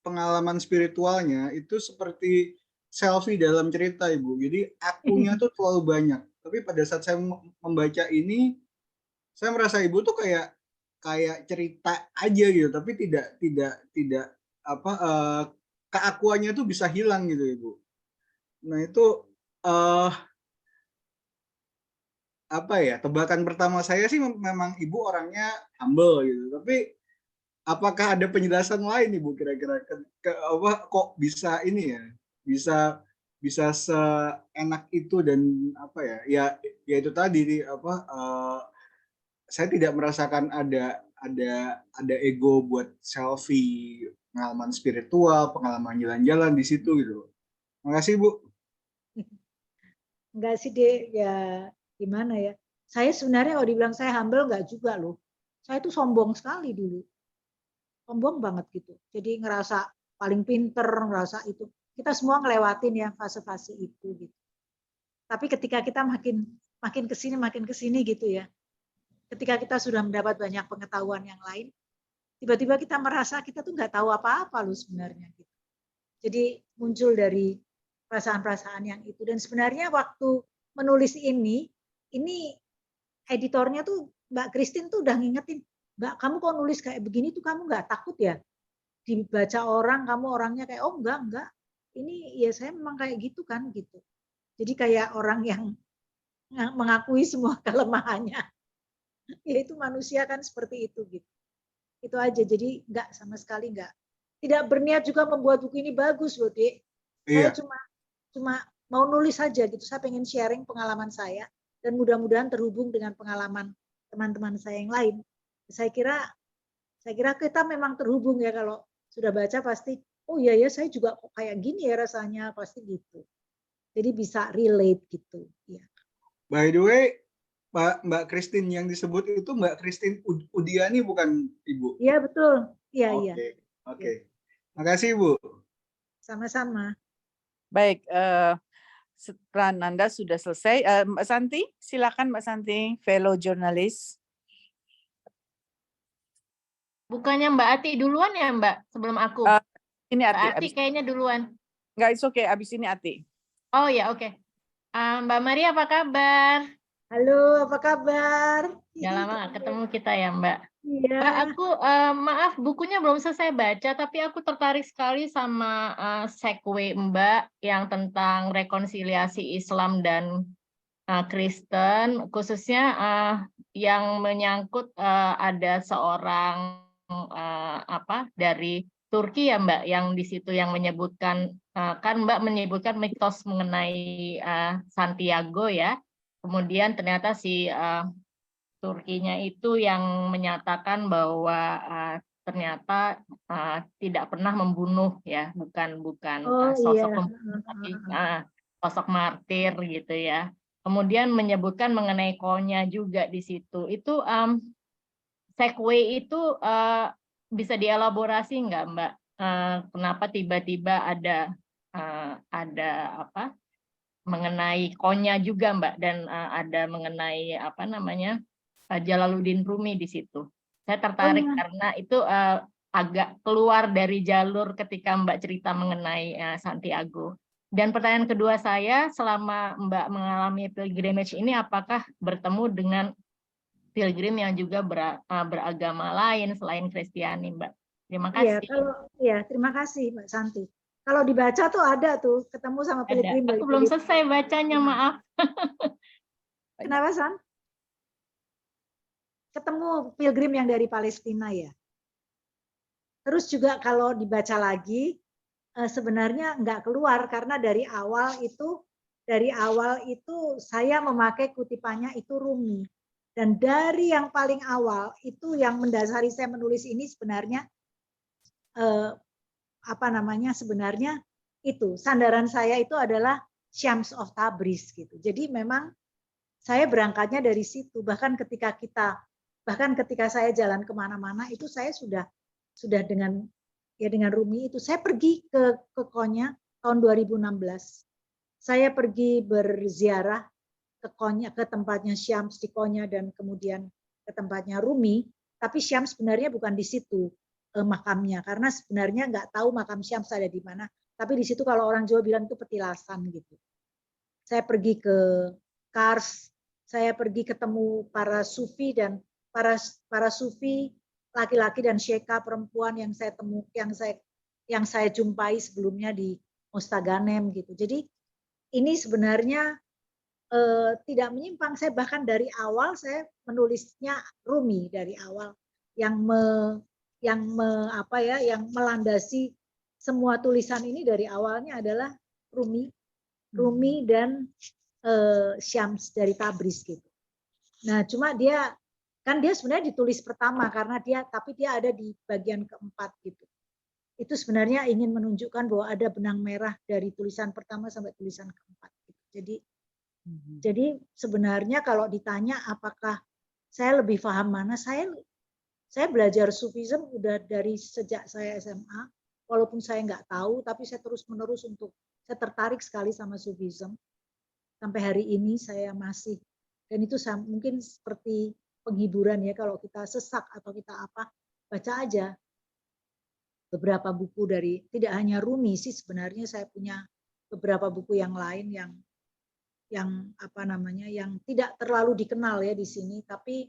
pengalaman spiritualnya itu seperti selfie dalam cerita Ibu. Jadi akunya tuh terlalu banyak. Tapi pada saat saya membaca ini, saya merasa Ibu tuh kayak cerita aja gitu, tapi tidak keakuannya tuh bisa hilang gitu Ibu. Nah itu tebakan pertama saya sih memang Ibu orangnya humble gitu. Tapi apakah ada penjelasan lain Ibu kira-kira kok bisa ini ya? Bisa seenak itu dan ya itu tadi saya tidak merasakan ada ego buat selfie, pengalaman spiritual, pengalaman jalan-jalan di situ gitu. Makasih Bu. Enggak sih Dek, ya gimana ya. Saya sebenarnya kalau dibilang saya humble enggak juga loh. Saya tuh sombong sekali dulu. Sombong banget gitu. Jadi ngerasa paling pinter, ngerasa itu. Kita semua ngelewatin ya fase-fase itu gitu. Tapi ketika kita makin kesini gitu ya. Ketika kita sudah mendapat banyak pengetahuan yang lain, tiba-tiba kita merasa kita tuh nggak tahu apa-apa loh sebenarnya. Gitu. Jadi muncul dari perasaan-perasaan yang itu. Dan sebenarnya waktu menulis ini editornya tuh Mbak Christine tuh udah ngingetin, Mbak kamu kok nulis kayak begini tuh kamu nggak takut ya? Dibaca orang, kamu orangnya kayak, oh enggak. Ini ya saya memang kayak gitu kan gitu. Jadi kayak orang yang mengakui semua kelemahannya. Ya itu manusia kan seperti itu gitu. Itu aja, jadi enggak sama sekali enggak. Tidak berniat juga membuat buku ini bagus loh, Dek. Saya cuma mau nulis saja gitu. Saya pengen sharing pengalaman saya dan mudah-mudahan terhubung dengan pengalaman teman-teman saya yang lain. Saya kira kita memang terhubung ya, kalau sudah baca pasti oh iya ya saya juga kok kayak gini ya rasanya, pasti gitu. Jadi bisa relate gitu ya. By the way, Mbak Christine yang disebut itu Mbak Christine Udiani bukan Ibu? Iya betul. Iya. Oke. Makasih Bu. Sama-sama. Baik, Prananda sudah selesai. Mbak Santi, silakan Mbak Santi, fellow jurnalis. Bukannya Mbak Ati duluan ya Mbak sebelum aku? Ini Ati. Mbak Ati kayaknya duluan. Enggak, it's okay. Abis ini Ati. Oh ya, oke. Mbak Maria apa kabar? Halo, apa kabar? Udah lama nggak ketemu kita ya Mbak. Iya. Mbak, aku maaf bukunya belum selesai baca, tapi aku tertarik sekali sama sekwe Mbak yang tentang rekonsiliasi Islam dan Kristen, khususnya yang menyangkut ada seorang dari Turki ya Mbak, yang di situ yang menyebutkan kan Mbak menyebutkan mitos mengenai Santiago ya. Kemudian ternyata si Turkinya itu yang menyatakan bahwa ternyata tidak pernah membunuh ya, bukan sosok pembunuh, tapi sosok martir gitu ya. Kemudian menyebutkan mengenai Konya juga di situ. Itu Segway itu bisa dielaborasi nggak, Mbak? Kenapa tiba-tiba ada apa mengenai Konya juga, Mbak, dan ada mengenai apa namanya Jalaluddin Rumi di situ. Saya tertarik karena itu agak keluar dari jalur ketika Mbak cerita mengenai Santiago. Dan pertanyaan kedua saya, selama Mbak mengalami pilgrimage ini, apakah bertemu dengan pilgrim yang juga beragama lain selain Kristiani, Mbak? Terima Iya, kasih. terima kasih Mbak Santi. Kalau dibaca tuh ada tuh ketemu sama pilgrim dari Aku belum selesai bacanya, maaf. Kenapa, San? Ketemu pilgrim yang dari Palestina ya. Terus juga kalau dibaca lagi, sebenarnya nggak keluar karena dari awal itu saya memakai kutipannya itu Rumi. Dan dari yang paling awal itu yang mendasari saya menulis ini sebenarnya sebenarnya itu sandaran saya itu adalah Syams of Tabriz gitu. Jadi memang saya berangkatnya dari situ. Bahkan ketika saya jalan kemana-mana itu saya sudah dengan Rumi itu. Saya pergi ke Konya tahun 2016. Saya pergi berziarah ke Konya, ke tempatnya Syams di Konya dan kemudian ke tempatnya Rumi. Tapi Syams sebenarnya bukan di situ makamnya, karena sebenarnya nggak tahu makam Syams ada di mana. Tapi di situ kalau orang Jawa bilang itu petilasan gitu. Saya pergi ke Kars, saya pergi ketemu para sufi dan para sufi laki-laki dan syekha perempuan yang saya jumpai sebelumnya di Mostaganem gitu. Jadi ini sebenarnya tidak menyimpang. Saya bahkan dari awal saya menulisnya Rumi dari awal yang melandasi semua tulisan ini dari awalnya adalah Rumi dan Syams dari Tabriz gitu. Nah, cuma dia sebenarnya ditulis pertama karena dia ada di bagian keempat gitu. Itu sebenarnya ingin menunjukkan bahwa ada benang merah dari tulisan pertama sampai tulisan keempat gitu. Jadi sebenarnya kalau ditanya apakah saya lebih paham mana, saya belajar Sufism udah dari sejak saya SMA, walaupun saya nggak tahu, tapi saya terus-menerus saya tertarik sekali sama Sufism. Sampai hari ini saya masih, dan itu mungkin seperti penghiburan ya, kalau kita sesak atau kita baca aja beberapa buku dari, tidak hanya Rumi sih sebenarnya, saya punya beberapa buku yang lain yang tidak terlalu dikenal ya di sini, tapi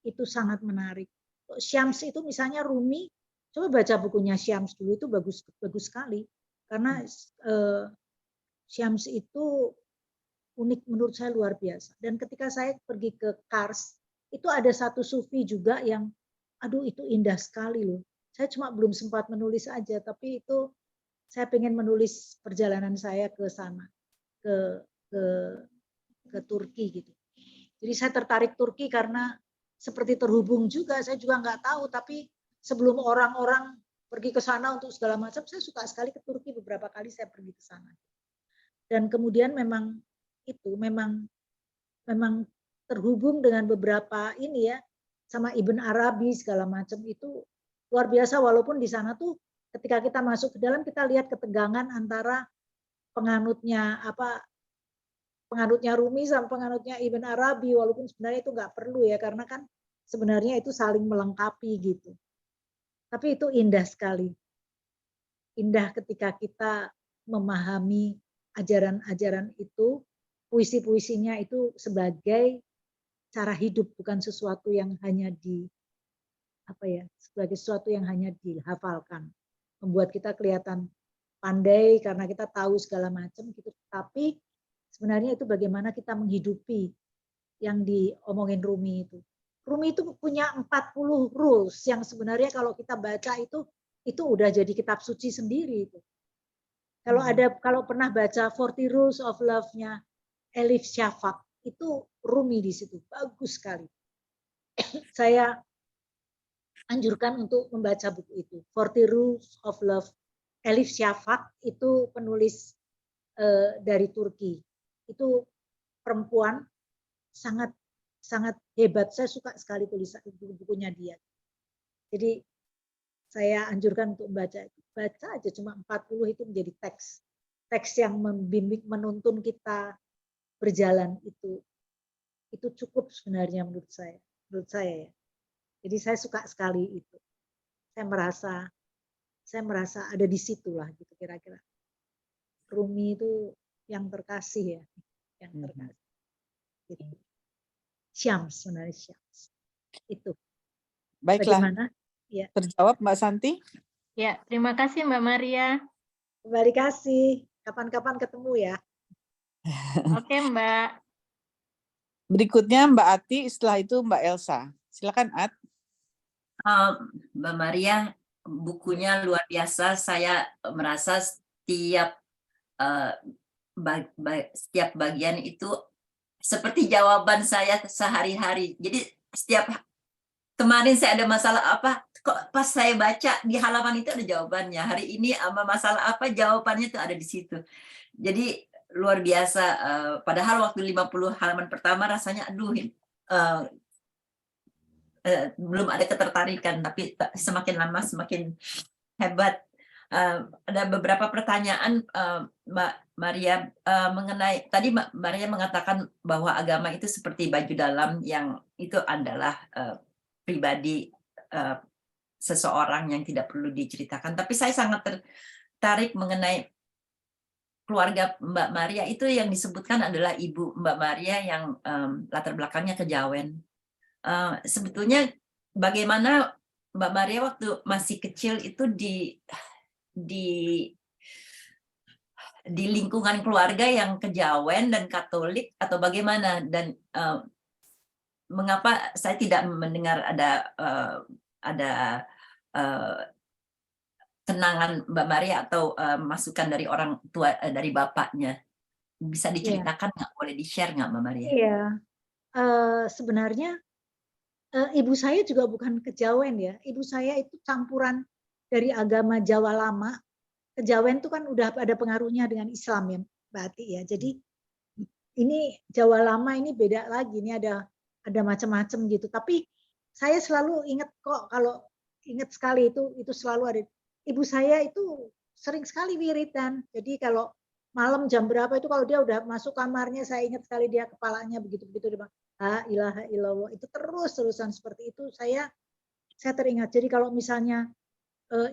itu sangat menarik. Syams itu misalnya Rumi, coba baca bukunya Syams dulu, itu bagus sekali karena Syams itu unik menurut saya, luar biasa. Dan ketika saya pergi ke Kars, itu ada satu sufi juga yang itu indah sekali loh. Saya cuma belum sempat menulis aja, tapi itu saya pengen menulis perjalanan saya ke sana, ke Turki gitu. Jadi saya tertarik Turki karena seperti terhubung juga, saya juga nggak tahu, tapi sebelum orang-orang pergi ke sana untuk segala macam, saya suka sekali ke Turki, beberapa kali saya pergi ke sana. Dan kemudian memang terhubung dengan beberapa ini ya, sama Ibn Arabi segala macam, itu luar biasa. Walaupun di sana tuh ketika kita masuk ke dalam, kita lihat ketegangan antara penganutnya Rumi sama penganutnya Ibn Arabi, walaupun sebenarnya itu nggak perlu ya, karena kan sebenarnya itu saling melengkapi gitu. Tapi itu indah sekali. Indah ketika kita memahami ajaran-ajaran itu, puisi-puisinya itu sebagai cara hidup, bukan sesuatu yang hanya sebagai sesuatu yang hanya dihafalkan. Membuat kita kelihatan pandai karena kita tahu segala macam gitu. Tapi sebenarnya itu bagaimana kita menghidupi yang diomongin Rumi itu. Rumi itu punya 40 rules yang sebenarnya kalau kita baca itu udah jadi kitab suci sendiri itu. Kalau pernah baca 40 Rules of Love-nya Elif Shafak, itu Rumi di situ, bagus sekali. Saya anjurkan untuk membaca buku itu, 40 Rules of Love. Elif Shafak itu penulis dari Turki. Itu perempuan sangat sangat hebat. Saya suka sekali tulisan buku-bukunya dia. Jadi saya anjurkan untuk baca aja, cuma 40 itu menjadi teks yang membimbing, menuntun kita berjalan, itu cukup sebenarnya menurut saya ya. Jadi saya suka sekali itu. Saya merasa ada di situ lah gitu kira-kira. Rumi itu yang terkasih ya, yang terkasih. Gitu. Syams, sebenarnya Syams. Itu. Baiklah. Bagaimana? Ya. Terjawab Mbak Santi? Ya, terima kasih Mbak Maria. Kembali kasih. Kapan-kapan ketemu ya. Oke Mbak. Berikutnya Mbak Ati, setelah itu Mbak Elsa. Silakan At. Mbak Maria, bukunya luar biasa. Saya merasa setiap bagian itu seperti jawaban saya sehari-hari. Jadi kemarin saya ada masalah apa, kok pas saya baca di halaman itu ada jawabannya. Hari ini masalah apa, jawabannya itu ada di situ. Jadi luar biasa. Padahal waktu 50 halaman pertama rasanya aduh, belum ada ketertarikan, tapi semakin lama semakin hebat. Ada beberapa pertanyaan Mbak Maria mengenai tadi Mbak Maria mengatakan bahwa agama itu seperti baju dalam yang itu adalah pribadi seseorang yang tidak perlu diceritakan. Tapi saya sangat tertarik mengenai keluarga Mbak Maria itu yang disebutkan adalah ibu Mbak Maria yang latar belakangnya kejawen. Sebetulnya bagaimana Mbak Maria waktu masih kecil itu di lingkungan keluarga yang kejawen dan Katolik atau bagaimana, dan mengapa saya tidak mendengar ada kenangan Mbak Maria atau masukan dari orang tua, dari bapaknya, bisa diceritakan nggak? Boleh di-share nggak Mbak Maria? Iya, sebenarnya ibu saya juga bukan kejawen ya. Ibu saya itu campuran dari agama Jawa lama. Kejawen itu kan udah ada pengaruhnya dengan Islam ya, Mbak Ati ya. Jadi ini Jawa lama ini beda lagi. Ini ada macam-macam gitu. Tapi saya selalu ingat kok, kalau ingat sekali itu selalu ada. Ibu saya itu sering sekali wiridan. Jadi kalau malam jam berapa itu kalau dia udah masuk kamarnya, saya ingat sekali dia kepalanya begitu-begitu dia bilang, la ilaha illallah. Itu terusan seperti itu. Saya teringat. Jadi kalau misalnya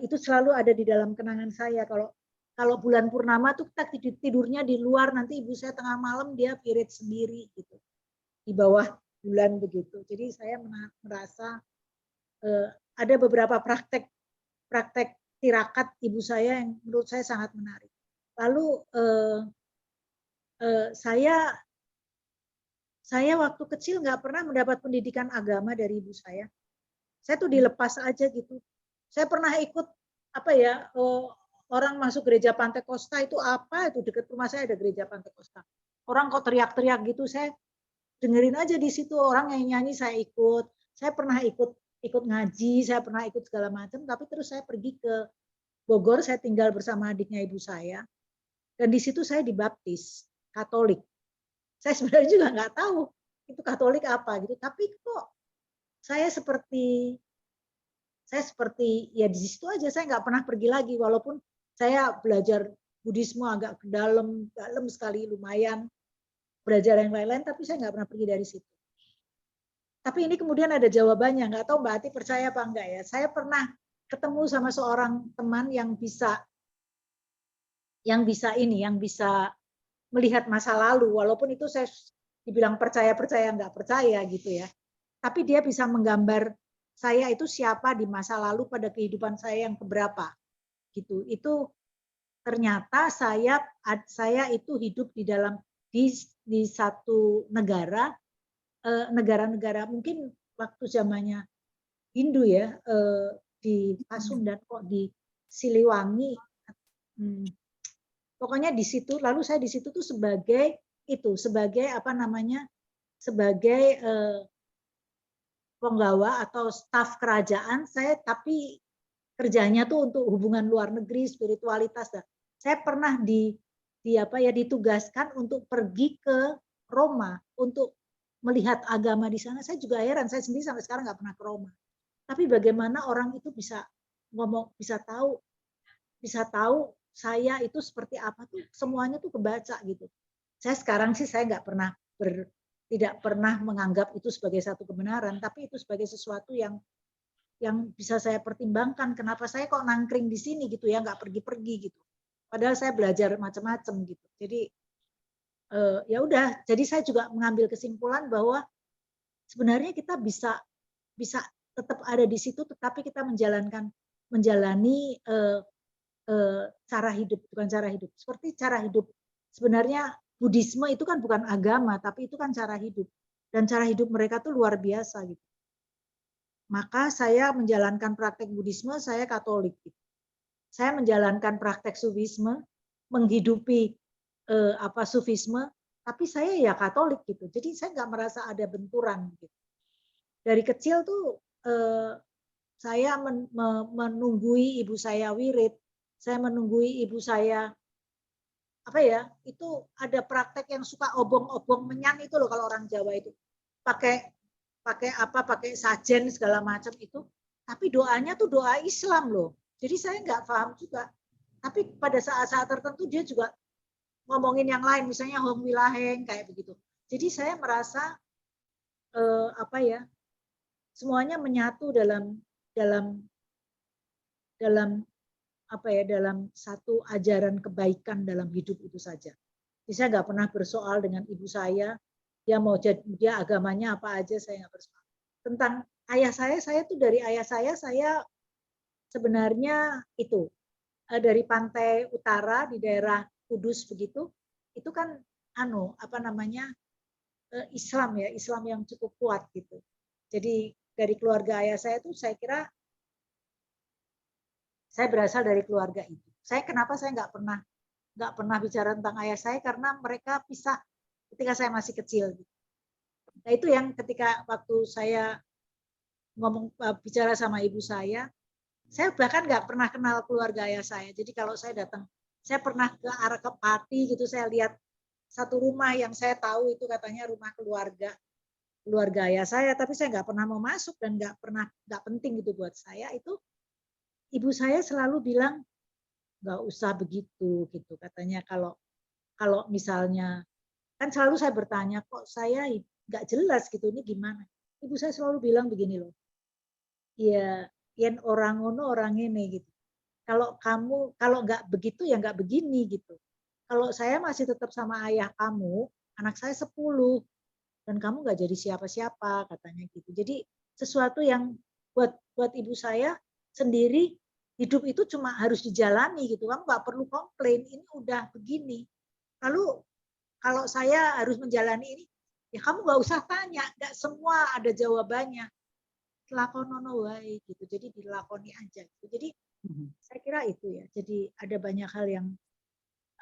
itu selalu ada di dalam kenangan saya. Kalau bulan purnama tuh kita tidurnya di luar, nanti ibu saya tengah malam dia wirid sendiri gitu di bawah bulan begitu. Jadi saya merasa ada beberapa praktek tirakat ibu saya yang menurut saya sangat menarik. Lalu saya waktu kecil nggak pernah mendapat pendidikan agama dari ibu saya. Saya tuh dilepas aja gitu. Saya pernah ikut orang masuk gereja Pantekosta itu apa, itu dekat rumah saya ada gereja Pantekosta. Orang kok teriak-teriak gitu, saya dengerin aja di situ, orang yang nyanyi saya ikut. Saya pernah ikut ngaji, saya pernah ikut segala macam, tapi terus saya pergi ke Bogor, saya tinggal bersama adiknya ibu saya, dan di situ saya dibaptis Katolik. Saya sebenarnya juga nggak tahu itu Katolik apa gitu, tapi kok saya seperti ya di situ aja, saya nggak pernah pergi lagi, walaupun saya belajar Buddhisme agak dalam sekali, lumayan belajar yang lain-lain, tapi saya nggak pernah pergi dari situ. Tapi ini kemudian ada jawabannya, nggak tahu Mbak Ati percaya apa enggak ya. Saya pernah ketemu sama seorang teman yang bisa melihat masa lalu, walaupun itu saya dibilang percaya nggak percaya gitu ya. Tapi dia bisa menggambar saya itu siapa di masa lalu pada kehidupan saya yang keberapa gitu. Itu ternyata saya itu hidup di satu negara mungkin waktu zamannya Hindu ya, di Pasundan kok di Siliwangi, pokoknya di situ. Lalu saya di situ tuh sebagai penggawa atau staf kerajaan saya, tapi kerjanya tuh untuk hubungan luar negeri, spiritualitas. Saya pernah ditugaskan untuk pergi ke Roma untuk melihat agama di sana, saya juga heran. Saya sendiri sampai sekarang nggak pernah ke Roma. Tapi bagaimana orang itu bisa ngomong, bisa tahu saya itu seperti apa tuh, semuanya tuh kebaca gitu. Saya sekarang sih saya nggak pernah tidak pernah menganggap itu sebagai satu kebenaran, tapi itu sebagai sesuatu yang bisa saya pertimbangkan. Kenapa saya kok nangkring di sini gitu ya, nggak pergi-pergi gitu. Padahal saya belajar macam-macam gitu. Jadi ya udah, jadi saya juga mengambil kesimpulan bahwa sebenarnya kita bisa tetap ada di situ, tetapi kita menjalani cara hidup, bukan cara hidup. Seperti cara hidup sebenarnya Buddhisme itu kan bukan agama, tapi itu kan cara hidup. Dan cara hidup mereka tuh luar biasa gitu. Maka saya menjalankan praktek Buddhisme, saya Katolik. Gitu. Saya menjalankan praktek Sufisme, menghidupi Sufisme, tapi saya ya Katolik gitu. Jadi saya nggak merasa ada benturan. Gitu. Dari kecil tuh saya menunggui ibu saya wirid, saya menunggui ibu saya itu ada praktek yang suka obong-obong menyan itu loh kalau orang Jawa itu pakai sajen segala macam itu, tapi doanya tuh doa Islam loh. Jadi saya nggak paham juga. Tapi pada saat-saat tertentu dia juga ngomongin yang lain, misalnya Hong Wilaheng kayak begitu. Jadi saya merasa semuanya menyatu dalam satu ajaran kebaikan dalam hidup itu saja. Jadi saya nggak pernah bersoal dengan ibu saya, dia agamanya apa aja, saya nggak bersoal. Tentang ayah saya tuh dari ayah saya sebenarnya itu dari pantai utara di daerah Kudus begitu, itu kan Islam ya, Islam yang cukup kuat gitu. Jadi dari keluarga ayah saya tuh saya kira saya berasal dari keluarga itu. Kenapa saya nggak pernah bicara tentang ayah saya, karena mereka pisah ketika saya masih kecil. Nah itu yang ketika waktu saya bicara sama ibu saya bahkan nggak pernah kenal keluarga ayah saya. Jadi kalau saya datang, saya pernah ke arah ke Pati gitu, saya lihat satu rumah yang saya tahu itu katanya rumah keluarga ayah saya, tapi saya nggak pernah mau masuk dan nggak penting gitu buat saya. Itu ibu saya selalu bilang nggak usah begitu gitu, katanya kalau misalnya kan selalu saya bertanya kok saya nggak jelas gitu, ini gimana? Ibu saya selalu bilang begini loh, ya yen orang ngono orang ini gitu. Kalau nggak begitu ya nggak begini gitu. Kalau saya masih tetap sama ayah kamu, anak saya 10 dan kamu nggak jadi siapa-siapa, katanya gitu. Jadi sesuatu yang buat ibu saya sendiri, hidup itu cuma harus dijalani gitu. Kamu nggak perlu komplain, ini udah begini. Lalu kalau saya harus menjalani ini, ya kamu nggak usah tanya, nggak semua ada jawabannya. Lakonono wae gitu. Jadi dilakoni aja gitu. Jadi saya kira itu ya. Jadi ada banyak hal yang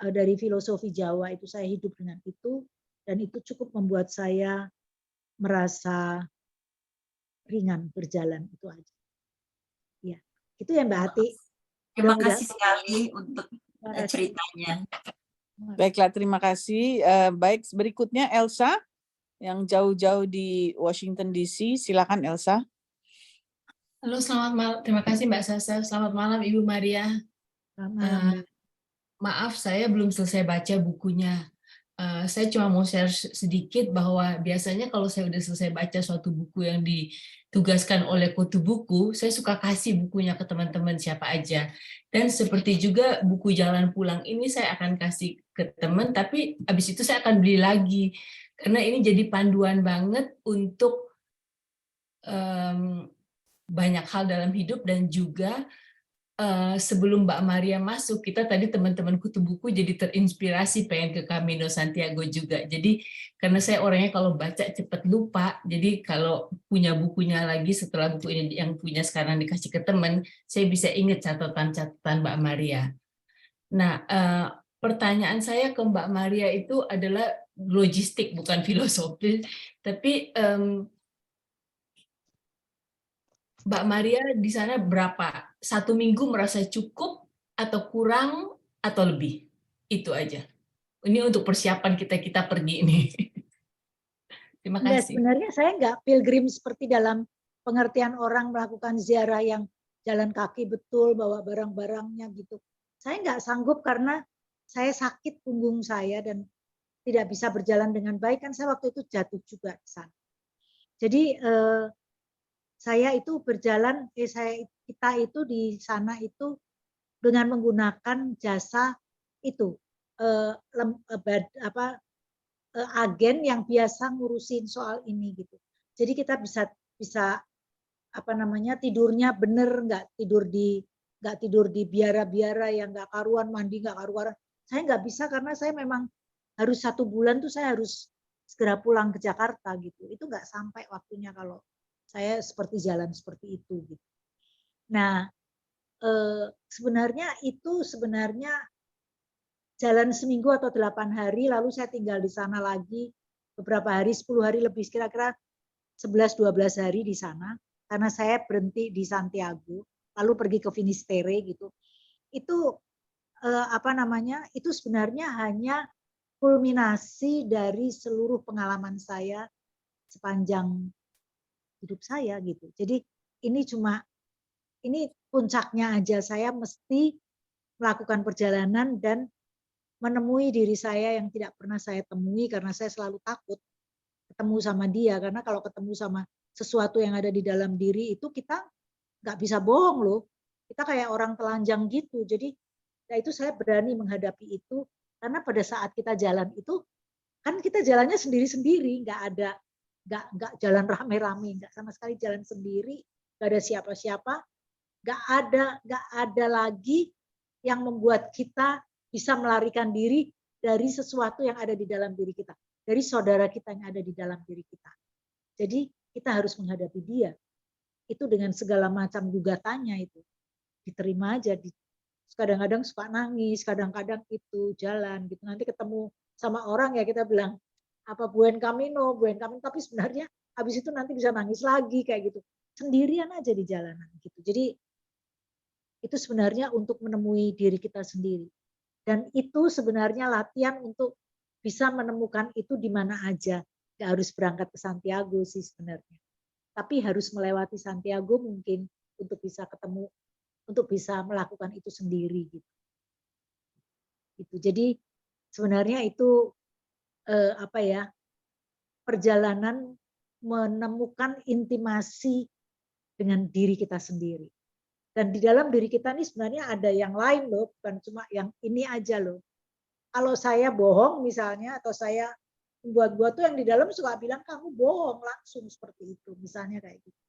dari filosofi Jawa itu saya hidup dengan itu, dan itu cukup membuat saya merasa ringan berjalan, itu aja. Ya, itu ya Mbak Hati. Terima kasih sekali untuk ceritanya. Baiklah, terima kasih. Baik, berikutnya Elsa yang jauh-jauh di Washington DC. Silakan Elsa. Halo, selamat malam. Terima kasih Mbak Sasa. Selamat malam Ibu Maria. Maaf, saya belum selesai baca bukunya. Saya cuma mau share sedikit bahwa biasanya kalau saya udah selesai baca suatu buku yang ditugaskan oleh Kutu Buku, saya suka kasih bukunya ke teman-teman siapa aja. Dan seperti juga buku Jalan Pulang ini saya akan kasih ke teman, tapi habis itu saya akan beli lagi. Karena ini jadi panduan banget untuk banyak hal dalam hidup, dan juga sebelum Mbak Maria masuk, kita tadi teman-teman Kutu Buku jadi terinspirasi pengen ke Camino Santiago juga. Jadi karena saya orangnya kalau baca cepat lupa, jadi kalau punya bukunya lagi setelah buku ini yang punya sekarang dikasih ke teman, saya bisa ingat catatan-catatan Mbak Maria. Nah, pertanyaan saya ke Mbak Maria itu adalah logistik, bukan filosofi, tapi Mbak Maria di sana berapa? 1 minggu merasa cukup atau kurang atau lebih? Itu aja. Ini untuk persiapan kita pergi ini. Terima Enggak, kasih. sebenarnya saya nggak pilgrim seperti dalam pengertian orang melakukan ziarah yang jalan kaki betul, bawa barang-barangnya gitu. Saya nggak sanggup karena saya sakit punggung saya dan tidak bisa berjalan dengan baik, kan saya waktu itu jatuh juga di sana. Jadi saya itu berjalan, kita itu di sana itu dengan menggunakan jasa itu agen yang biasa ngurusin soal ini gitu. Jadi kita bisa apa namanya tidurnya bener, nggak tidur di biara-biara yang nggak karuan, mandi nggak karuan. Saya nggak bisa karena saya memang harus 1 bulan tuh saya harus segera pulang ke Jakarta gitu. Itu nggak sampai waktunya kalau saya seperti jalan seperti itu gitu. Nah, sebenarnya jalan seminggu atau 8 hari, lalu saya tinggal di sana lagi beberapa hari, 10 hari lebih, kira-kira 11-12 hari di sana, karena saya berhenti di Santiago, lalu pergi ke Finisterre gitu. Itu itu sebenarnya hanya kulminasi dari seluruh pengalaman saya sepanjang hidup saya gitu. Jadi ini puncaknya aja, saya mesti melakukan perjalanan dan menemui diri saya yang tidak pernah saya temui karena saya selalu takut ketemu sama dia, karena kalau ketemu sama sesuatu yang ada di dalam diri itu kita nggak bisa bohong loh, kita kayak orang telanjang gitu. Jadi itu saya berani menghadapi itu karena pada saat kita jalan itu kan kita jalannya sendiri-sendiri, nggak jalan rame-rame, nggak sama sekali jalan sendiri, nggak ada siapa-siapa, nggak ada lagi yang membuat kita bisa melarikan diri dari sesuatu yang ada di dalam diri kita, dari saudara kita yang ada di dalam diri kita. Jadi kita harus menghadapi dia. Itu dengan segala macam gugatannya itu. Diterima aja. Kadang-kadang suka nangis, kadang-kadang itu jalan gitu. Nanti ketemu sama orang ya kita bilang, apa buen camino, tapi sebenarnya habis itu nanti bisa nangis lagi kayak gitu. Sendirian aja di jalanan gitu. Jadi itu sebenarnya untuk menemui diri kita sendiri. Dan itu sebenarnya latihan untuk bisa menemukan itu di mana aja. Nggak harus berangkat ke Santiago sih sebenarnya. Tapi harus melewati Santiago mungkin untuk bisa ketemu, untuk bisa melakukan itu sendiri gitu. Jadi sebenarnya itu perjalanan menemukan intimasi dengan diri kita sendiri. Dan di dalam diri kita ini sebenarnya ada yang lain loh, bukan cuma yang ini aja loh. Kalau saya bohong misalnya, atau saya membuat-buat tuh yang di dalam suka bilang kamu bohong langsung seperti itu, misalnya kayak gitu.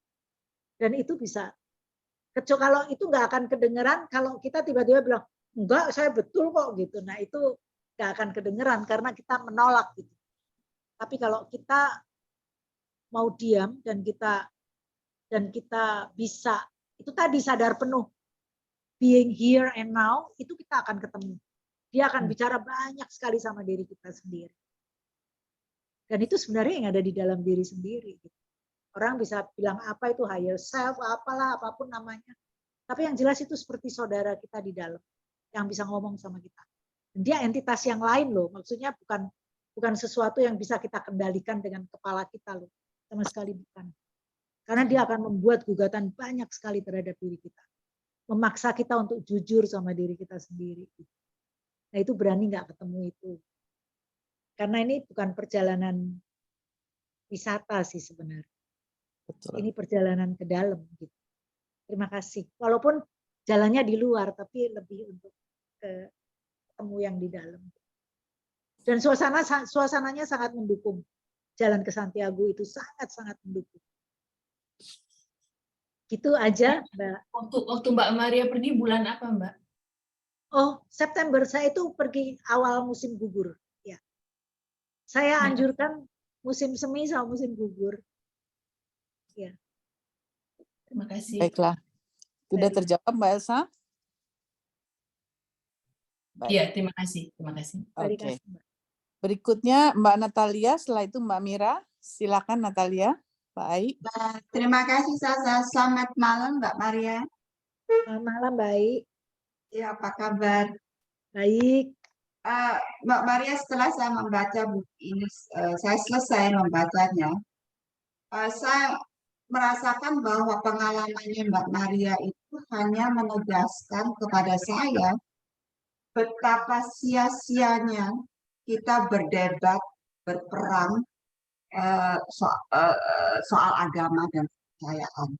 Dan itu bisa, kalau itu nggak akan kedengeran kalau kita tiba-tiba bilang enggak saya betul kok gitu. Nah itu nggak akan kedengeran karena kita menolak gitu. Tapi kalau kita mau diam dan kita bisa itu tadi sadar penuh, being here and now, itu kita akan ketemu. Dia akan bicara banyak sekali sama diri kita sendiri. Dan itu sebenarnya yang ada di dalam diri sendiri. Orang bisa bilang apa itu higher self, apalah, apapun namanya. Tapi yang jelas itu seperti saudara kita di dalam, yang bisa ngomong sama kita. Dan dia entitas yang lain loh, maksudnya bukan sesuatu yang bisa kita kendalikan dengan kepala kita loh. Sama sekali bukan. Karena dia akan membuat gugatan banyak sekali terhadap diri kita. Memaksa kita untuk jujur sama diri kita sendiri. Nah itu berani nggak ketemu itu. Karena ini bukan perjalanan wisata sih sebenarnya. Betul. Ini perjalanan ke dalam. Gitu. Terima kasih. Walaupun jalannya di luar, tapi lebih untuk ketemu yang di dalam. Dan suasananya sangat mendukung. Jalan ke Santiago itu sangat-sangat mendukung. Gitu aja, Mbak. Waktu Mbak Maria pergi bulan apa, Mbak? Oh, September. Saya itu pergi awal musim gugur. Ya. Saya anjurkan musim semi sama musim gugur. Ya. Terima kasih. Baiklah. Sudah terjawab, Mbak Elsa? Iya, terima kasih. Terima kasih. Oke. Berikutnya Mbak Natalia, setelah itu Mbak Mira. Silakan Natalia. Baik. Terima kasih Sasa. Selamat malam Mbak Maria. Selamat malam, baik. Ya, apa kabar? Baik. Mbak Maria, setelah saya membaca buku ini, saya selesai membacanya, saya merasakan bahwa pengalamannya Mbak Maria itu hanya menegaskan kepada saya betapa sia-sianya kita berdebat, berperang soal agama dan kepercayaan.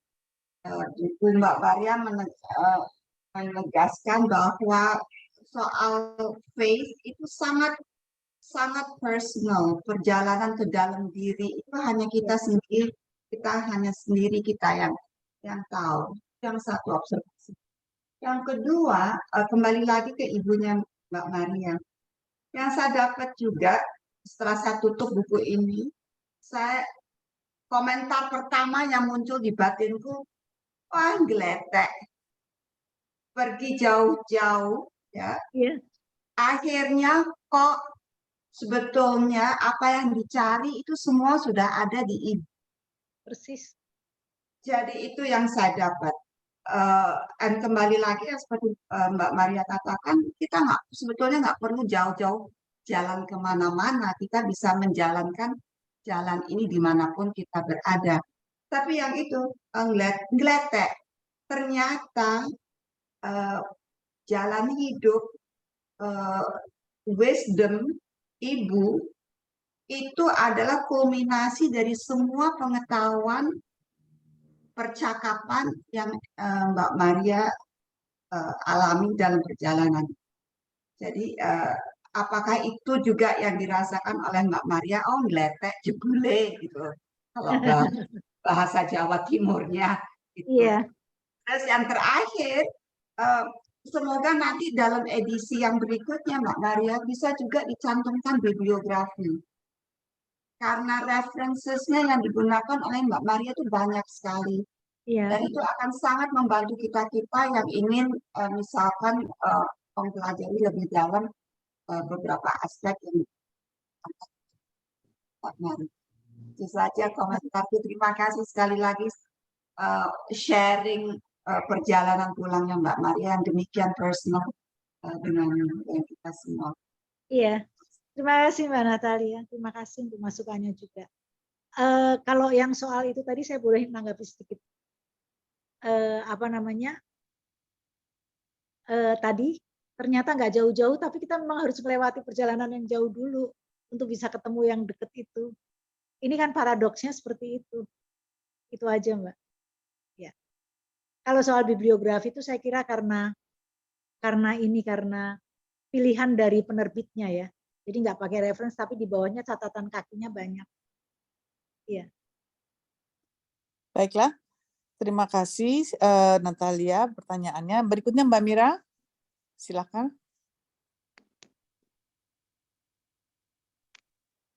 Buku Mbak Maria menegaskan bahwa soal faith itu sangat personal. Perjalanan ke dalam diri itu hanya kita sendiri, kita yang tahu. Yang satu observasi. Yang kedua, kembali lagi ke ibunya Mbak Maria. Yang saya dapat juga setelah saya tutup buku ini, komentar pertama yang muncul di batinku, wah geletek, pergi jauh-jauh, ya. Akhirnya kok sebetulnya apa yang dicari itu semua sudah ada di ibu. Persis. Jadi itu yang saya dapat. Dan kembali lagi seperti Mbak Maria katakan, kita sebetulnya nggak perlu jauh-jauh jalan kemana-mana. Kita bisa menjalankan jalan ini dimanapun kita berada. Tapi yang itu ngeletek. Ternyata jalan hidup, wisdom ibu itu adalah kulminasi dari semua pengetahuan percakapan yang Mbak Maria alami dalam perjalanan. Jadi apakah itu juga yang dirasakan oleh Mbak Maria? Oh, ngeletek, jebule gitu. Kalau bahasa Jawa Timurnya gitu. Iya. Terus yang terakhir, semoga nanti dalam edisi yang berikutnya Mbak Maria bisa juga dicantumkan bibliografi. Karena references-nya yang digunakan oleh Mbak Maria itu banyak sekali. Iya. Dan itu akan sangat membantu kita-kita yang ingin misalkan mempelajari lebih dalam beberapa aspek yang Mbak Maria. Itu saja komentarku. Terima kasih sekali lagi sharing perjalanan pulangnya Mbak Maria yang demikian personal dengan kita semua. Iya. Terima kasih Mbak Natalia, terima kasih untuk masukannya juga. Kalau yang soal itu tadi saya boleh menanggapi sedikit. Tadi ternyata nggak jauh-jauh, tapi kita memang harus melewati perjalanan yang jauh dulu untuk bisa ketemu yang deket itu. Ini kan paradoksnya seperti itu. Itu aja Mbak. Ya. Kalau soal bibliografi itu saya kira karena pilihan dari penerbitnya ya. Jadi nggak pakai reference, tapi di bawahnya catatan kakinya banyak. Iya. Baiklah, terima kasih Natalia pertanyaannya. Berikutnya Mbak Mira, silakan.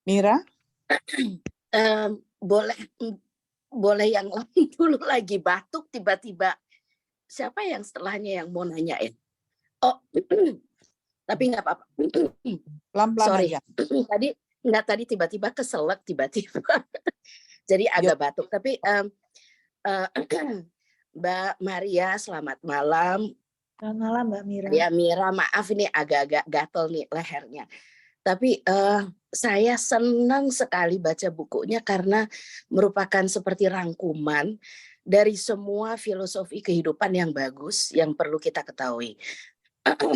Mira? Boleh yang lain dulu, lagi batuk tiba-tiba. Siapa yang setelahnya yang mau nanyain? Oh, tapi nggak apa-apa. Pelan-pelan Sorry. aja. Tadi tiba-tiba keselak tiba-tiba. Jadi agak batuk. Tapi Mbak Maria, selamat malam. Selamat malam Mbak Mira. Ya Mira, maaf ini agak-agak gatel nih lehernya. Tapi saya senang sekali baca bukunya karena merupakan seperti rangkuman dari semua filosofi kehidupan yang bagus yang perlu kita ketahui.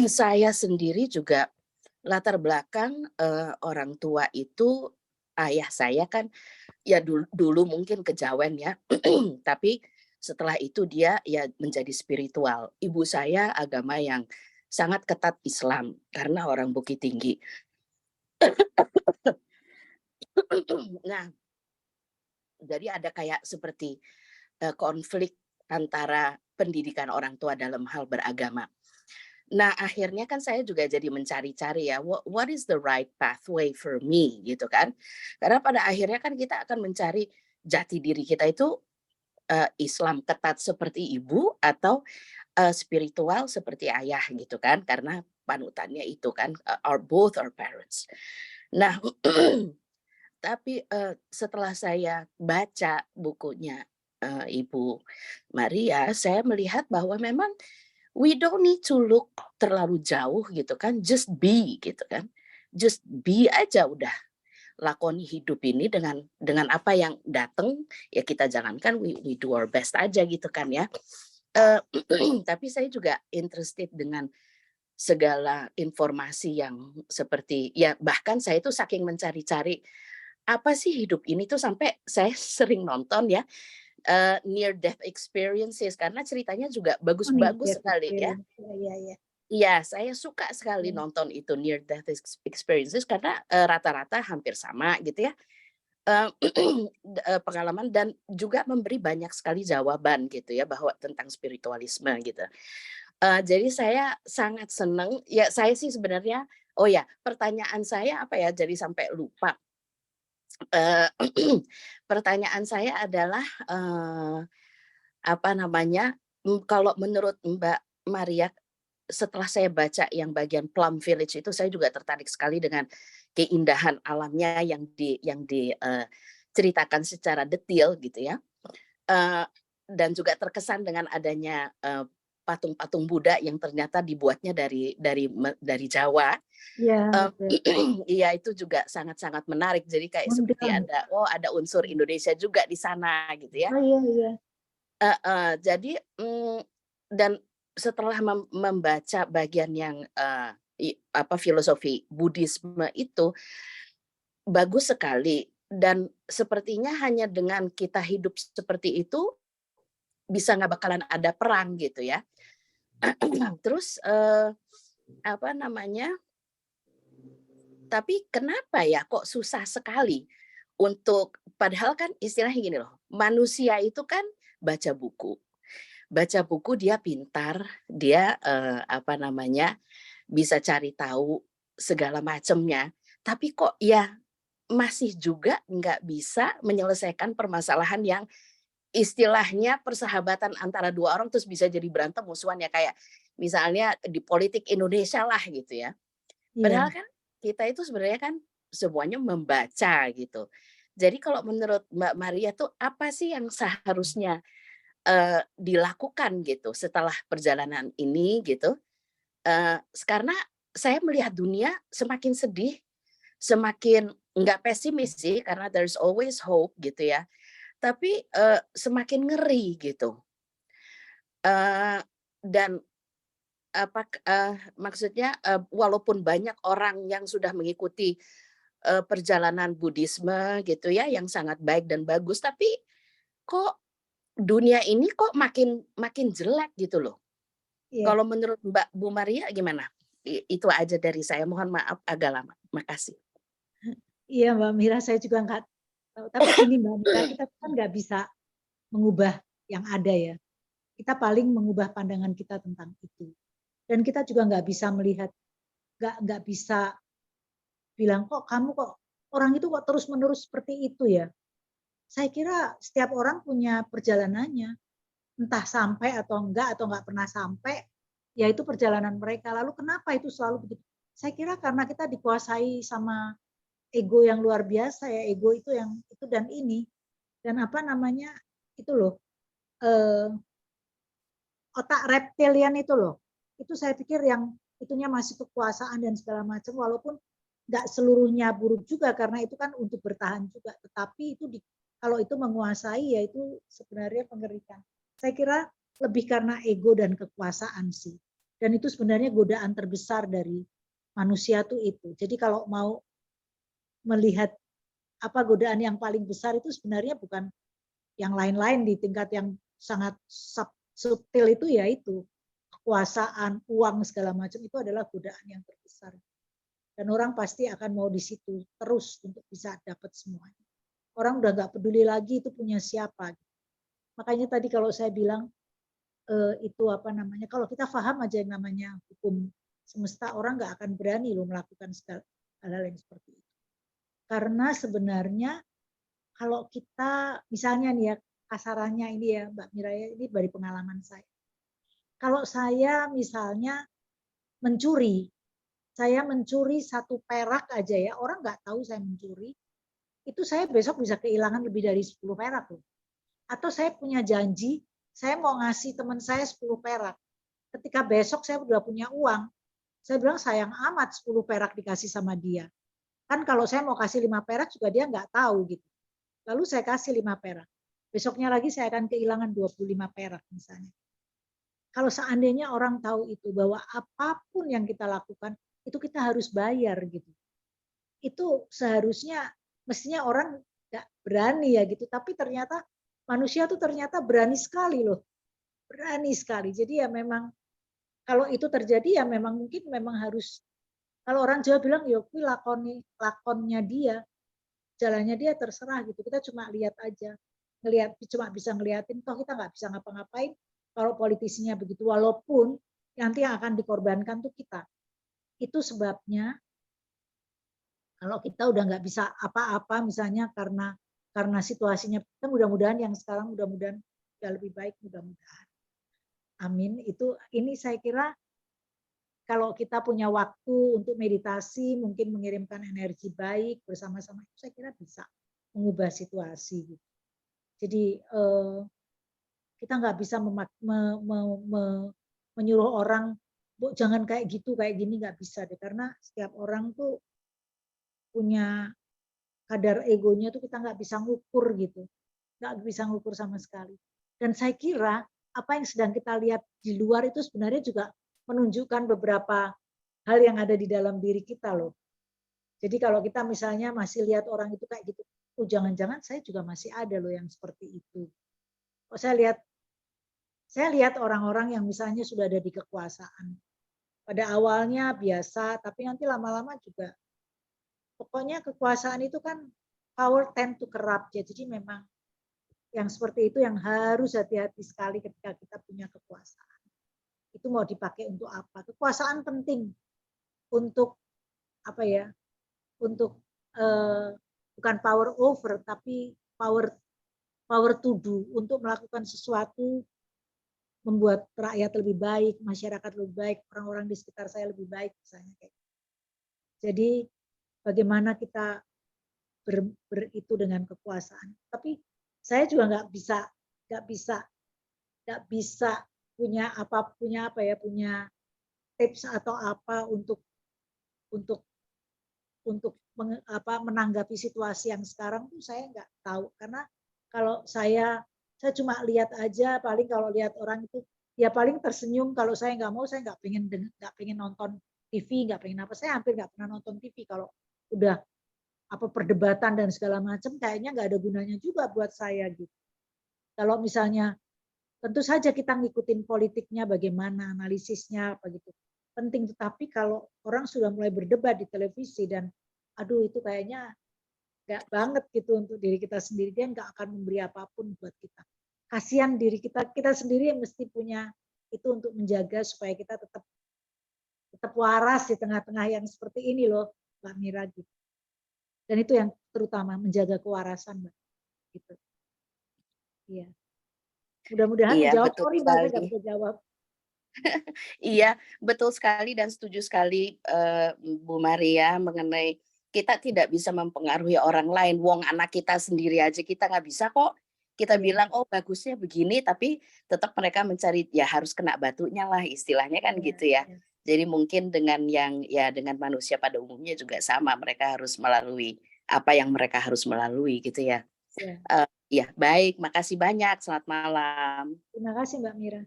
Saya sendiri juga latar belakang orang tua itu, ayah saya kan ya dulu mungkin kejawen ya, tapi setelah itu dia ya menjadi spiritual. Ibu saya agama yang sangat ketat Islam karena orang Bukit Tinggi. Nah, jadi ada kayak seperti konflik antara pendidikan orang tua dalam hal beragama. Nah, akhirnya kan saya juga jadi mencari-cari ya, what is the right pathway for me gitu kan. Karena pada akhirnya kan kita akan mencari jati diri kita itu Islam ketat seperti ibu atau spiritual seperti ayah gitu kan. Karena panutannya itu kan, both our parents. Nah, tapi setelah saya baca bukunya Ibu Maria, saya melihat bahwa memang We don't need to look terlalu jauh gitu kan, just be gitu kan. Just be aja udah. Lakoni hidup ini dengan apa yang datang ya kita jalankan, we do our best aja gitu kan ya. Tapi saya juga interested dengan segala informasi yang seperti ya, bahkan saya itu saking mencari-cari apa sih hidup ini tuh sampai saya sering nonton ya near death experiences karena ceritanya juga bagus-bagus sekali ya. Iya, saya suka sekali nonton itu near death experiences karena rata-rata hampir sama gitu ya. Pengalaman dan juga memberi banyak sekali jawaban gitu ya bahwa tentang spiritualisme gitu. Jadi saya sangat senang ya, saya sih sebenarnya oh ya, pertanyaan saya apa ya, jadi sampai lupa. Pertanyaan saya adalah apa namanya, kalau menurut Mbak Maria setelah saya baca yang bagian Plum Village itu, saya juga tertarik sekali dengan keindahan alamnya yang diceritakan secara detail gitu ya, dan juga terkesan dengan adanya patung-patung Buddha yang ternyata dibuatnya dari Jawa. Iya, itu juga sangat-sangat menarik. Jadi kayak seperti ada unsur Indonesia juga di sana gitu ya. Jadi dan setelah membaca bagian yang filosofi Buddhisme itu bagus sekali, dan sepertinya hanya dengan kita hidup seperti itu bisa nggak bakalan ada perang gitu ya. Terus apa namanya? Tapi kenapa ya kok susah sekali untuk, padahal kan istilahnya gini loh, manusia itu kan baca buku dia pintar, dia apa namanya bisa cari tahu segala macamnya, tapi kok ya masih juga nggak bisa menyelesaikan permasalahan yang istilahnya persahabatan antara dua orang terus bisa jadi berantem musuhan ya, kayak misalnya di politik Indonesia lah gitu ya. Padahal kan kita itu sebenarnya kan semuanya membaca gitu. Jadi kalau menurut Mbak Maria tuh apa sih yang seharusnya dilakukan gitu setelah perjalanan ini gitu? Karena saya melihat dunia semakin sedih, semakin nggak pesimis sih karena there's always hope gitu ya. Tapi semakin ngeri gitu. Dan maksudnya walaupun banyak orang yang sudah mengikuti perjalanan Buddhisme gitu ya yang sangat baik dan bagus, tapi kok dunia ini kok makin jelek gitu loh. Kalau menurut Bu Maria gimana? Itu aja dari saya. Mohon maaf agak lama. Makasih. Iya Mbak Mira, saya juga nggak tahu. Tapi ini Mbak Mira, kita kan nggak bisa mengubah yang ada ya. Kita paling mengubah pandangan kita tentang itu. Dan kita juga nggak bisa melihat, nggak bisa bilang kok kamu kok orang itu kok terus-menerus seperti itu ya. Saya kira setiap orang punya perjalanannya, entah sampai atau enggak pernah sampai, ya itu perjalanan mereka. Lalu kenapa itu selalu begitu? Saya kira karena kita dikuasai sama ego yang luar biasa ya, ego itu yang itu dan ini, dan apa namanya itu loh, otak reptilian itu loh, itu saya pikir yang itunya masih kekuasaan dan segala macam, walaupun nggak seluruhnya buruk juga karena itu kan untuk bertahan juga, tetapi itu kalau itu menguasai ya itu sebenarnya mengerikan. Saya kira lebih karena ego dan kekuasaan sih, dan itu sebenarnya godaan terbesar dari manusia tuh itu. Jadi kalau mau melihat apa godaan yang paling besar itu sebenarnya bukan yang lain-lain di tingkat yang sangat subtil itu, ya itu kekuasaan, uang segala macam itu adalah godaan yang terbesar. Dan orang pasti akan mau di situ terus untuk bisa dapat semuanya. Orang udah nggak peduli lagi itu punya siapa. Makanya tadi kalau saya bilang itu apa namanya, kalau kita paham aja yang namanya hukum semesta, orang nggak akan berani loh melakukan segala hal yang seperti itu. Karena sebenarnya kalau kita misalnya nih ya, kasarannya ini ya Mbak Miraya, ini dari pengalaman saya. Kalau saya misalnya mencuri, saya mencuri 1 perak aja ya, orang nggak tahu saya mencuri, itu saya besok bisa kehilangan lebih dari 10 perak loh. Atau saya punya janji, saya mau ngasih teman saya 10 perak. ketika besok saya udah punya uang, saya bilang sayang amat 10 perak dikasih sama dia. Kan kalau saya mau kasih 5 perak juga dia nggak tahu gitu. Lalu saya kasih 5 perak. Besoknya lagi saya akan kehilangan 25 perak misalnya. Kalau seandainya orang tahu itu, bahwa apapun yang kita lakukan, itu kita harus bayar gitu. Itu seharusnya, mestinya orang nggak berani ya gitu. Tapi ternyata manusia tuh ternyata berani sekali loh. Berani sekali. Jadi ya memang, kalau itu terjadi ya memang mungkin memang harus, kalau orang Jawa bilang, ya kuwi lakonnya dia, jalannya dia terserah gitu. Kita cuma lihat aja, cuma bisa ngeliatin, toh kita nggak bisa ngapa-ngapain kalau politisinya begitu. Walaupun nanti yang akan dikorbankan tuh kita. Itu sebabnya kalau kita udah nggak bisa apa-apa, misalnya karena situasinya, kita mudah-mudahan yang sekarang mudah-mudahan ya lebih baik, mudah-mudahan. Amin. Ini saya kira kalau kita punya waktu untuk meditasi, mungkin mengirimkan energi baik bersama-sama, itu saya kira bisa mengubah situasi. Jadi kita nggak bisa menyuruh orang, Bu, jangan kayak gitu, kayak gini, nggak bisa deh. Karena setiap orang tuh punya kadar egonya tuh kita nggak bisa ngukur gitu, nggak bisa ngukur sama sekali. Dan saya kira apa yang sedang kita lihat di luar itu sebenarnya juga menunjukkan beberapa hal yang ada di dalam diri kita loh. Jadi kalau kita misalnya masih lihat orang itu kayak gitu, oh jangan-jangan saya juga masih ada loh yang seperti itu. Oh, saya lihat orang-orang yang misalnya sudah ada di kekuasaan. Pada awalnya biasa, tapi nanti lama-lama juga. Pokoknya kekuasaan itu kan power tend to corrupt ya. Jadi memang yang seperti itu yang harus hati-hati sekali ketika kita punya kekuasaan. Itu mau dipakai untuk apa? Kekuasaan penting untuk apa ya? Untuk bukan power over, tapi power to do, untuk melakukan sesuatu, membuat rakyat lebih baik, masyarakat lebih baik, orang-orang di sekitar saya lebih baik, misalnya kayak. Jadi bagaimana kita itu dengan kekuasaan. Tapi saya juga nggak bisa punya tips atau apa untuk menanggapi situasi yang sekarang tuh saya nggak tahu, karena kalau saya cuma lihat aja, paling kalau lihat orang itu ya paling tersenyum. Kalau saya nggak mau, saya nggak pengen nonton TV, nggak pengen apa, saya hampir nggak pernah nonton TV kalau udah perdebatan dan segala macam, kayaknya nggak ada gunanya juga buat saya gitu. Kalau misalnya tentu saja kita ngikutin politiknya bagaimana, analisisnya apa gitu, penting. Tetapi kalau orang sudah mulai berdebat di televisi dan aduh itu kayaknya nggak banget gitu untuk diri kita sendiri, dia nggak akan memberi apapun buat kita. Kasihan diri kita sendiri yang mesti punya itu untuk menjaga supaya kita tetap waras di tengah-tengah yang seperti ini loh, Mbak Mira gitu. Dan itu yang terutama, menjaga kewarasan, Mbak. Gitu. Iya. Mudah-mudahan menjawab. Sorry, Mbak, saya nggak bisa jawab. Iya, betul sekali dan setuju sekali Bu Maria mengenai kita tidak bisa mempengaruhi orang lain. Wong anak kita sendiri aja kita nggak bisa kok. Kita bilang oh bagusnya begini, tapi tetap mereka mencari ya harus kena batunya lah istilahnya kan gitu ya. Jadi mungkin dengan dengan manusia pada umumnya juga sama, mereka harus melalui apa yang mereka harus melalui gitu ya. Ya baik, makasih banyak. Selamat malam. Terima kasih Mbak Mira.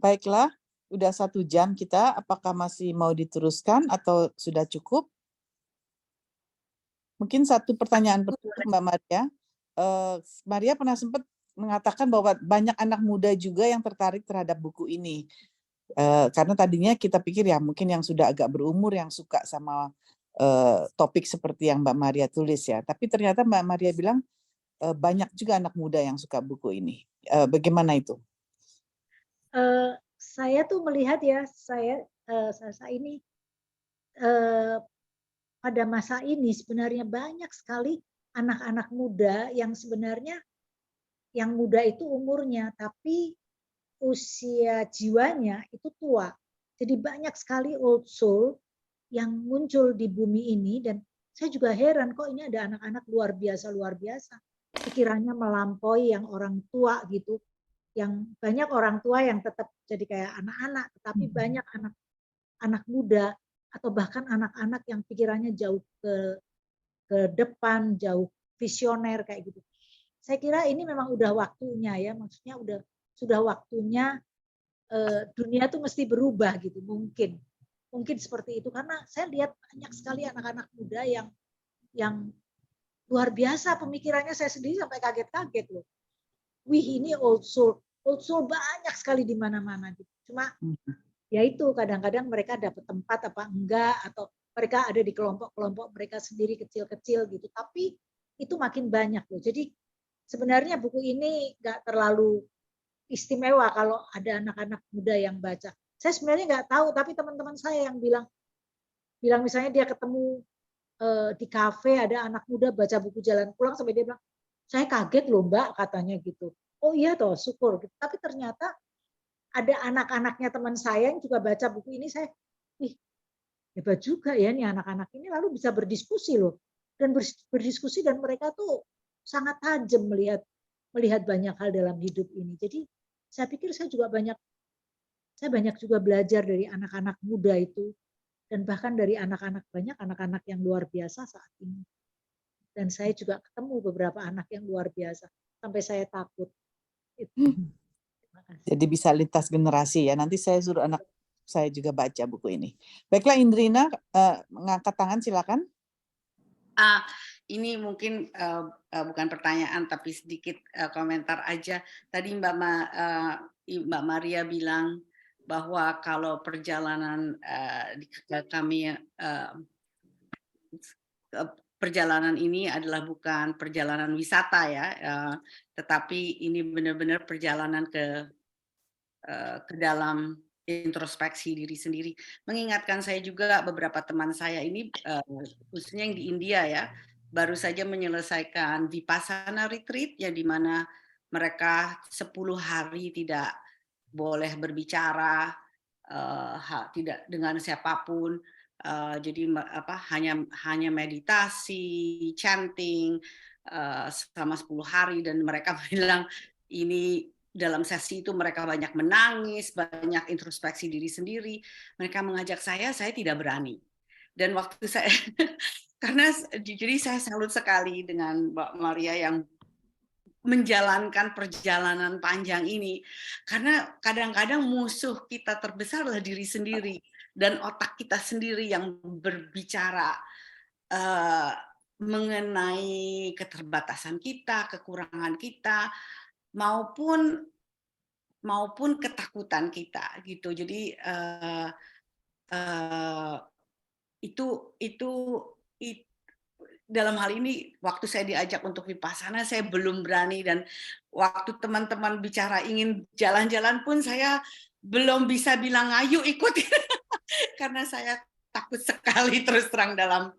Baiklah, udah 1 jam kita. Apakah masih mau diteruskan atau sudah cukup? Mungkin satu pertanyaan pertama Mbak Maria. Maria pernah sempat mengatakan bahwa banyak anak muda juga yang tertarik terhadap buku ini. Karena tadinya kita pikir ya mungkin yang sudah agak berumur yang suka sama topik seperti yang Mbak Maria tulis ya. Tapi ternyata Mbak Maria bilang banyak juga anak muda yang suka buku ini. Bagaimana itu? Saya tuh melihat ya, saya ini pada masa ini sebenarnya banyak sekali anak-anak muda yang sebenarnya yang muda itu umurnya, tapi usia jiwanya itu tua. Jadi banyak sekali old soul yang muncul di bumi ini, dan saya juga heran kok ini ada anak-anak luar biasa, pikirannya melampaui yang orang tua gitu. banyak orang tua yang tetap jadi kayak anak-anak, tetapi banyak anak muda atau bahkan anak-anak yang pikirannya jauh ke depan, jauh visioner kayak gitu. Saya kira ini memang udah waktunya ya, maksudnya sudah waktunya dunia tuh mesti berubah gitu, mungkin seperti itu, karena saya lihat banyak sekali anak-anak muda yang luar biasa pemikirannya, saya sendiri sampai kaget-kaget loh. Wih, ini old soul banyak sekali di mana-mana gitu. Cuma ya itu kadang-kadang mereka dapat tempat apa enggak, atau mereka ada di kelompok-kelompok mereka sendiri kecil-kecil gitu, tapi itu makin banyak loh. Jadi sebenarnya buku ini nggak terlalu istimewa kalau ada anak-anak muda yang baca. Saya sebenarnya nggak tahu, tapi teman-teman saya yang bilang misalnya dia ketemu di kafe ada anak muda baca buku Jalan Pulang, sampai dia bilang, saya kaget loh Mbak, katanya gitu. Oh iya toh, syukur. Tapi ternyata ada anak-anaknya teman saya yang juga baca buku ini, saya, wih, hebat juga ya nih anak-anak ini, lalu bisa berdiskusi loh. Dan berdiskusi, dan mereka tuh sangat tajam melihat banyak hal dalam hidup ini. Jadi saya pikir saya banyak juga belajar dari anak-anak muda itu, dan bahkan dari banyak anak-anak yang luar biasa saat ini. Dan saya juga ketemu beberapa anak yang luar biasa, sampai saya takut. Jadi bisa lintas generasi ya. Nanti saya suruh anak saya juga baca buku ini. Baiklah, Indrina, mengangkat tangan silakan. Ini mungkin bukan pertanyaan tapi sedikit komentar aja. Tadi Mbak Maria bilang bahwa kalau perjalanan perjalanan ini adalah bukan perjalanan wisata ya, tetapi ini benar-benar perjalanan ke dalam introspeksi diri sendiri. Mengingatkan saya juga beberapa teman saya ini, khususnya yang di India ya, baru saja menyelesaikan Vipassana Retreat, ya di mana mereka 10 hari tidak boleh berbicara, tidak dengan siapapun. Jadi hanya meditasi, chanting selama 10 hari, dan mereka bilang ini dalam sesi itu mereka banyak menangis, banyak introspeksi diri sendiri. Mereka mengajak saya tidak berani. Dan waktu saya jadi saya salut sekali dengan Mbak Maria yang menjalankan perjalanan panjang ini, karena kadang-kadang musuh kita terbesar adalah diri sendiri dan otak kita sendiri yang berbicara mengenai keterbatasan kita, kekurangan kita, maupun ketakutan kita gitu. Jadi itu dalam hal ini waktu saya diajak untuk Vipassana saya belum berani, dan waktu teman-teman bicara ingin jalan-jalan pun saya belum bisa bilang ayo ikut karena saya takut sekali terus terang dalam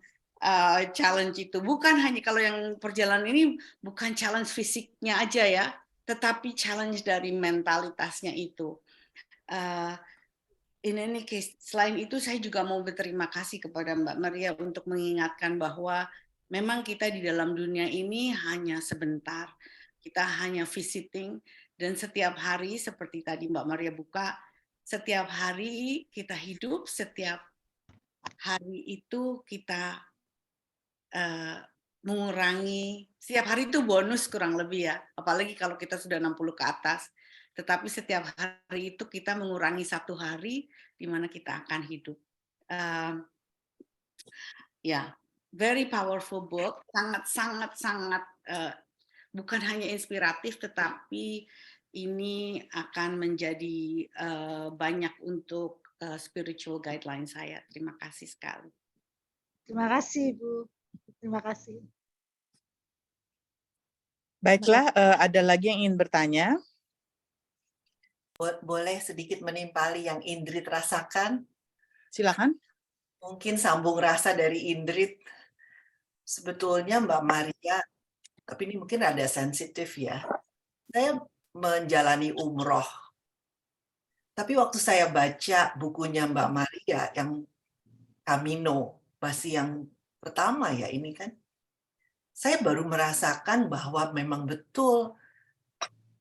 challenge itu. Bukan hanya kalau yang perjalanan ini bukan challenge fisiknya aja ya, tetapi challenge dari mentalitasnya itu. Ini selain itu saya juga mau berterima kasih kepada Mbak Maria untuk mengingatkan bahwa memang kita di dalam dunia ini hanya sebentar, kita hanya visiting, dan setiap hari seperti tadi Mbak Maria buka, setiap hari kita hidup, setiap hari itu kita mengurangi, setiap hari itu bonus kurang lebih ya, apalagi kalau kita sudah 60 ke atas, tetapi setiap hari itu kita mengurangi 1 hari di mana kita akan hidup. Very powerful book, sangat bukan hanya inspiratif, tetapi ini akan menjadi banyak untuk spiritual guideline saya. Terima kasih sekali. Terima kasih Bu. Terima kasih. Baiklah, ada lagi yang ingin bertanya? Boleh sedikit menimpali yang Indrit rasakan? Silakan. Mungkin sambung rasa dari Indrit. Sebetulnya Mbak Maria, tapi ini mungkin ada sensitif ya. Saya menjalani umroh. Tapi waktu saya baca bukunya Mbak Maria yang Camino, masih yang pertama ya ini kan, saya baru merasakan bahwa memang betul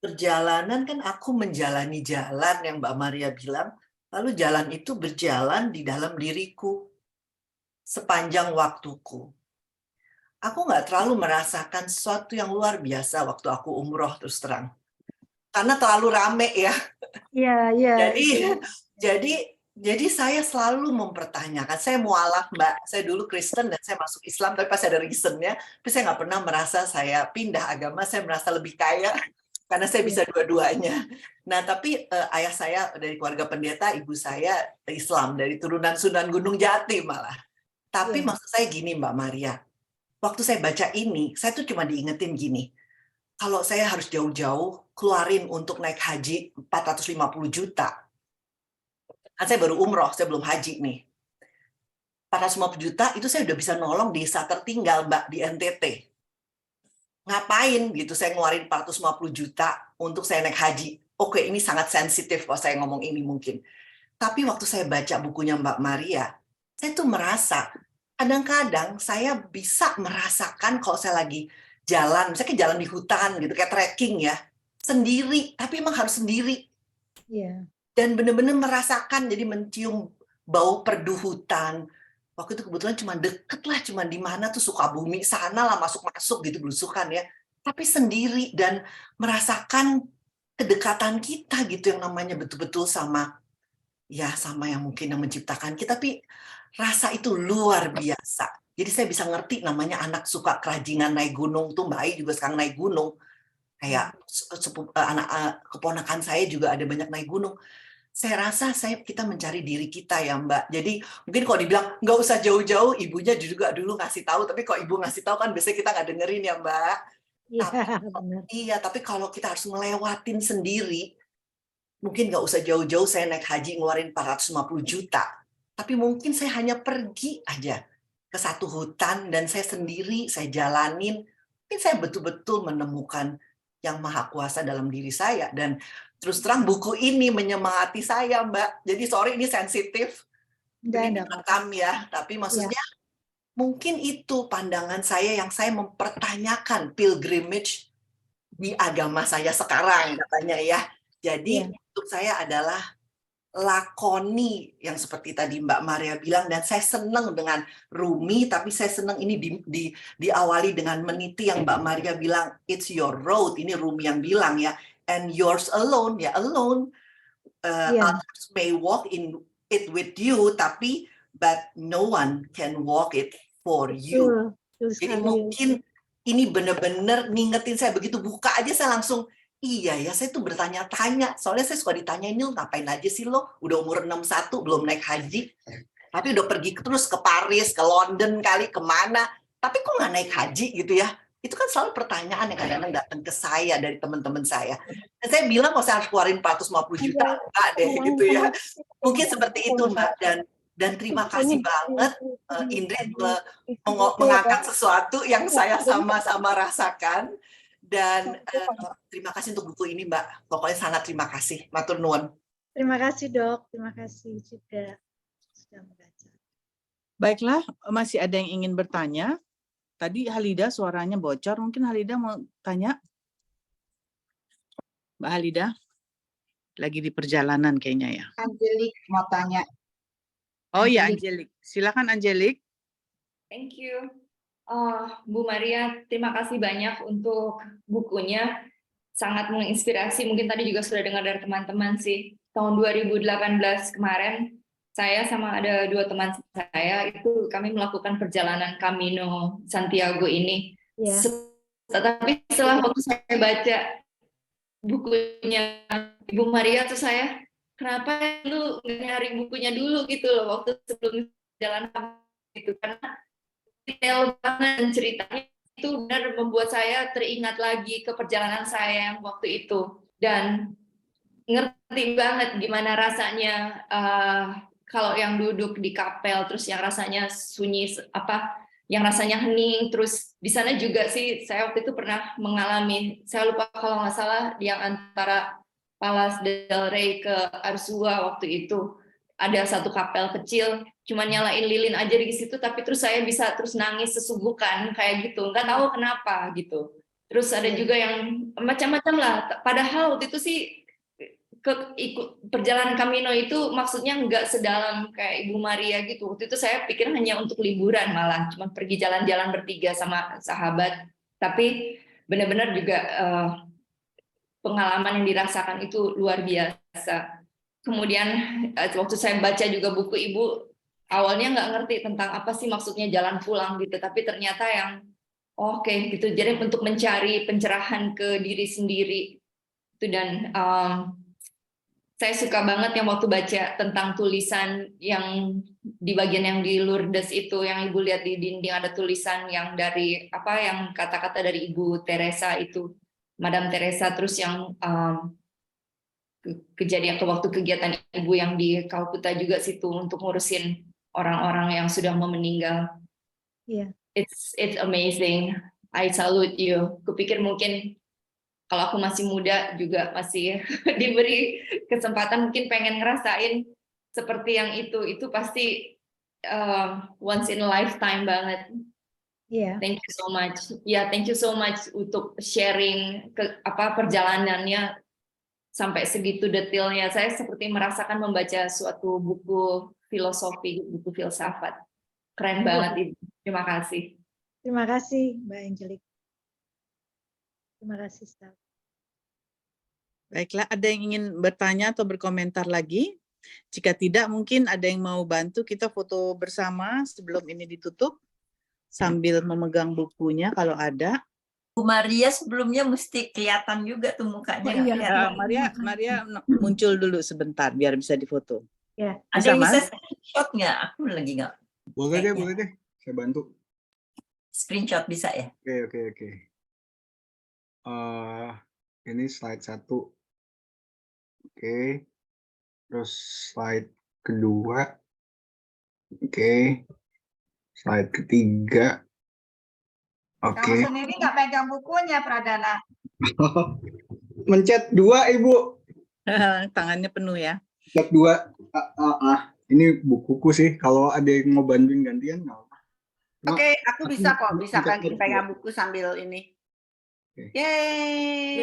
perjalanan kan aku menjalani jalan yang Mbak Maria bilang, lalu jalan itu berjalan di dalam diriku sepanjang waktuku. Aku nggak terlalu merasakan sesuatu yang luar biasa waktu aku umroh, terus terang. Karena terlalu rame ya. Iya, iya. Jadi saya selalu mempertanyakan, saya mualaf Mbak, saya dulu Kristen dan saya masuk Islam, tapi pas ada reasonnya, tapi saya nggak pernah merasa saya pindah agama, saya merasa lebih kaya, karena saya bisa dua-duanya. Nah, tapi ayah saya dari keluarga pendeta, ibu saya Islam, dari turunan Sunan Gunung Jati malah. Tapi maksud saya gini Mbak Maria, waktu saya baca ini, saya tuh cuma diingetin gini, kalau saya harus jauh-jauh keluarin untuk naik haji 450 juta, kan saya baru umroh, saya belum haji nih. 450 juta itu saya udah bisa nolong desa tertinggal Mbak di NTT. Ngapain gitu saya ngeluarin 450 juta untuk saya naik haji. Oke, ini sangat sensitif kalau saya ngomong ini mungkin. Tapi waktu saya baca bukunya Mbak Maria, saya tuh merasa kadang-kadang saya bisa merasakan kalau saya lagi jalan, misalnya jalan di hutan gitu, kayak trekking ya, sendiri, tapi emang harus sendiri. Iya. Dan benar-benar merasakan, jadi mencium bau perdu hutan. Waktu itu kebetulan cuma deket lah, cuma di mana tuh Sukabumi, sana lah masuk-masuk gitu belusukan ya. Tapi sendiri dan merasakan kedekatan kita gitu yang namanya betul-betul sama yang mungkin yang menciptakan kita, tapi rasa itu luar biasa. Jadi saya bisa ngerti namanya anak suka kerajingan naik gunung tuh, Mbak Ai juga sekarang naik gunung. Kayak anak keponakan saya juga ada banyak naik gunung. Saya rasa kita mencari diri kita ya Mbak. Jadi mungkin kalau dibilang nggak usah jauh-jauh, ibunya juga dulu ngasih tahu. Tapi kalau ibu ngasih tahu kan biasanya kita nggak dengerin ya Mbak. Iya, tapi kalau kita harus melewatin sendiri, mungkin nggak usah jauh-jauh saya naik haji ngeluarin 450 juta. Tapi mungkin saya hanya pergi aja ke satu hutan dan saya sendiri, saya jalanin. Mungkin saya betul-betul menemukan yang maha kuasa dalam diri saya. Dan terus terang buku ini menyemangati saya, Mbak. Jadi sorry ini sensitif. Ini direkam ya. Tapi maksudnya mungkin itu pandangan saya yang saya mempertanyakan pilgrimage di agama saya sekarang katanya ya. Jadi untuk saya adalah lakoni yang seperti tadi Mbak Maria bilang, dan saya senang dengan Rumi, tapi saya senang ini diawali dengan meniti yang Mbak Maria bilang, it's your road, ini Rumi yang bilang ya, and yours alone, ya alone, others may walk in it with you, tapi but no one can walk it for you. Jadi mungkin ini benar-benar ngingetin saya, begitu buka aja saya langsung, iya ya, saya tuh bertanya-tanya. Soalnya saya suka ditanya, ini ngapain aja sih lo? Udah umur 61, belum naik haji. Tapi udah pergi terus ke Paris, ke London kali, kemana. Tapi kok nggak naik haji gitu ya? Itu kan selalu pertanyaan yang kadang-kadang datang ke saya dari teman-teman saya. Dan saya bilang, kalau saya harus keluarin 450 juta, enggak deh gitu ya. Mungkin seperti itu Mbak. Dan terima kasih banget Indri mengangkat sesuatu yang saya sama-sama rasakan. Dan terima kasih untuk buku ini, Mbak. Pokoknya sangat terima kasih. Matur nuwun. Terima kasih, Dok. Terima kasih juga sudah membaca. Baiklah, masih ada yang ingin bertanya. Tadi Halida suaranya bocor. Mungkin Halida mau tanya? Mbak Halida? Lagi di perjalanan kayaknya ya. Angelik mau tanya. Oh ya, Angelik. Silakan Angelik. Thank you. Bu Maria, terima kasih banyak untuk bukunya. Sangat menginspirasi. Mungkin tadi juga sudah dengar dari teman-teman sih. Tahun 2018 kemarin, saya sama ada 2 teman saya, itu kami melakukan perjalanan Camino Santiago ini. Tetapi setelah waktu saya baca bukunya Ibu Maria, tuh saya, kenapa lu nggak nyari bukunya dulu gitu loh, waktu sebelum jalan gitu, karena detail banget dan ceritanya itu benar membuat saya teringat lagi ke perjalanan saya yang waktu itu, dan ngerti banget gimana rasanya kalau yang duduk di kapel, terus yang rasanya sunyi, yang rasanya hening, terus di sana juga sih saya waktu itu pernah mengalami, saya lupa kalau nggak salah yang antara Palas del Rey ke Arzua waktu itu, ada satu kapel kecil, cuma nyalain lilin aja di situ, tapi terus saya bisa terus nangis sesungguhkan kayak gitu, nggak tahu kenapa gitu. Terus ada juga yang macam-macam lah. Padahal waktu itu sih perjalanan Camino itu maksudnya nggak sedalam kayak Ibu Maria gitu. Waktu itu saya pikir hanya untuk liburan, malah cuma pergi jalan-jalan bertiga sama sahabat. Tapi benar-benar juga pengalaman yang dirasakan itu luar biasa. Kemudian waktu saya baca juga buku Ibu, awalnya nggak ngerti tentang apa sih maksudnya jalan pulang gitu. Tapi ternyata yang oke gitu. Jadi untuk mencari pencerahan ke diri sendiri itu. Dan saya suka banget yang waktu baca tentang tulisan yang di bagian yang di Lourdes itu, yang Ibu lihat di dinding ada tulisan yang dari apa, yang kata-kata dari Ibu Teresa itu, Madam Teresa, terus yang kejadian ke waktu kegiatan Ibu yang di Kalkuta juga situ untuk ngurusin orang-orang yang sudah mau meninggal. Iya. It's amazing. I salute you. Kupikir mungkin kalau aku masih muda juga masih diberi kesempatan, mungkin pengen ngerasain seperti yang itu pasti once in a lifetime banget. Iya. Thank you so much. Ya, thank you so much untuk sharing perjalanannya sampai segitu detailnya. Saya seperti merasakan membaca suatu buku filosofi, buku filsafat. Keren banget Ibu. Terima kasih. Terima kasih Mbak Angelique. Terima kasih, Staf. Baiklah, ada yang ingin bertanya atau berkomentar lagi? Jika tidak, mungkin ada yang mau bantu kita foto bersama sebelum ini ditutup, sambil memegang bukunya kalau ada. Bu Maria sebelumnya mesti kelihatan juga tuh mukanya. Oh, iya. Maria muncul dulu sebentar biar bisa difoto. Ya. Ada yang Mas? bisa screenshot nggak? Aku lagi nggak. Boleh deh. Saya bantu. Screenshot bisa ya? Oke. Ini slide 1. Oke. Terus slide kedua. Oke. Slide ketiga. Oke. Kamu sendiri nggak pegang bukunya, Pradana? Mencet 2, Ibu. Tangannya penuh ya. Mencet 2. Ini bukuku sih. Kalau ada yang mau bantuin gantian, nggak apa. Oke, aku bisa kok. Bisa pegang buku sambil ini. Yeay.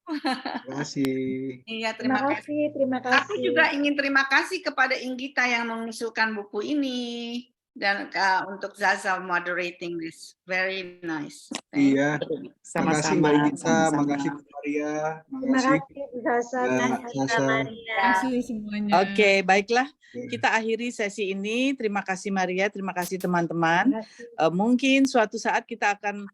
Terima kasih. Iya, terima kasih. Terima kasih. Aku juga ingin terima kasih kepada Inggita yang mengusulkan buku ini dan untuk Zaza moderating this. Very nice. Iya. Terima kasih Mbak Inggita, makasih Bu Maria, makasih Zaza. Terima kasih semuanya. Oke, baiklah. Kita akhiri sesi ini. Terima kasih Maria, terima kasih teman-teman. Mungkin suatu saat kita akan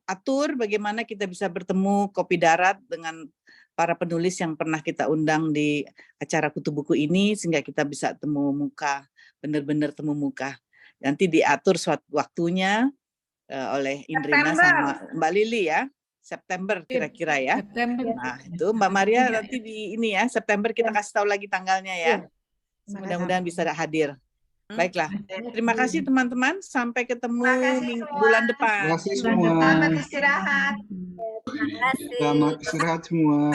atur bagaimana kita bisa bertemu Kopi Darat dengan para penulis yang pernah kita undang di acara Kutu Buku ini, sehingga kita bisa temu muka, benar-benar temu muka. Nanti diatur suatu waktunya oleh Indrina sama Mbak Lili ya. September kira-kira ya. September. Nah, itu Mbak Maria nanti di ini ya, September kita kasih tahu lagi tanggalnya ya. Mudah-mudahan bisa hadir. Baiklah. Terima kasih teman-teman. Sampai ketemu bulan depan. Terima kasih semua. Selamat istirahat. Selamat istirahat semua.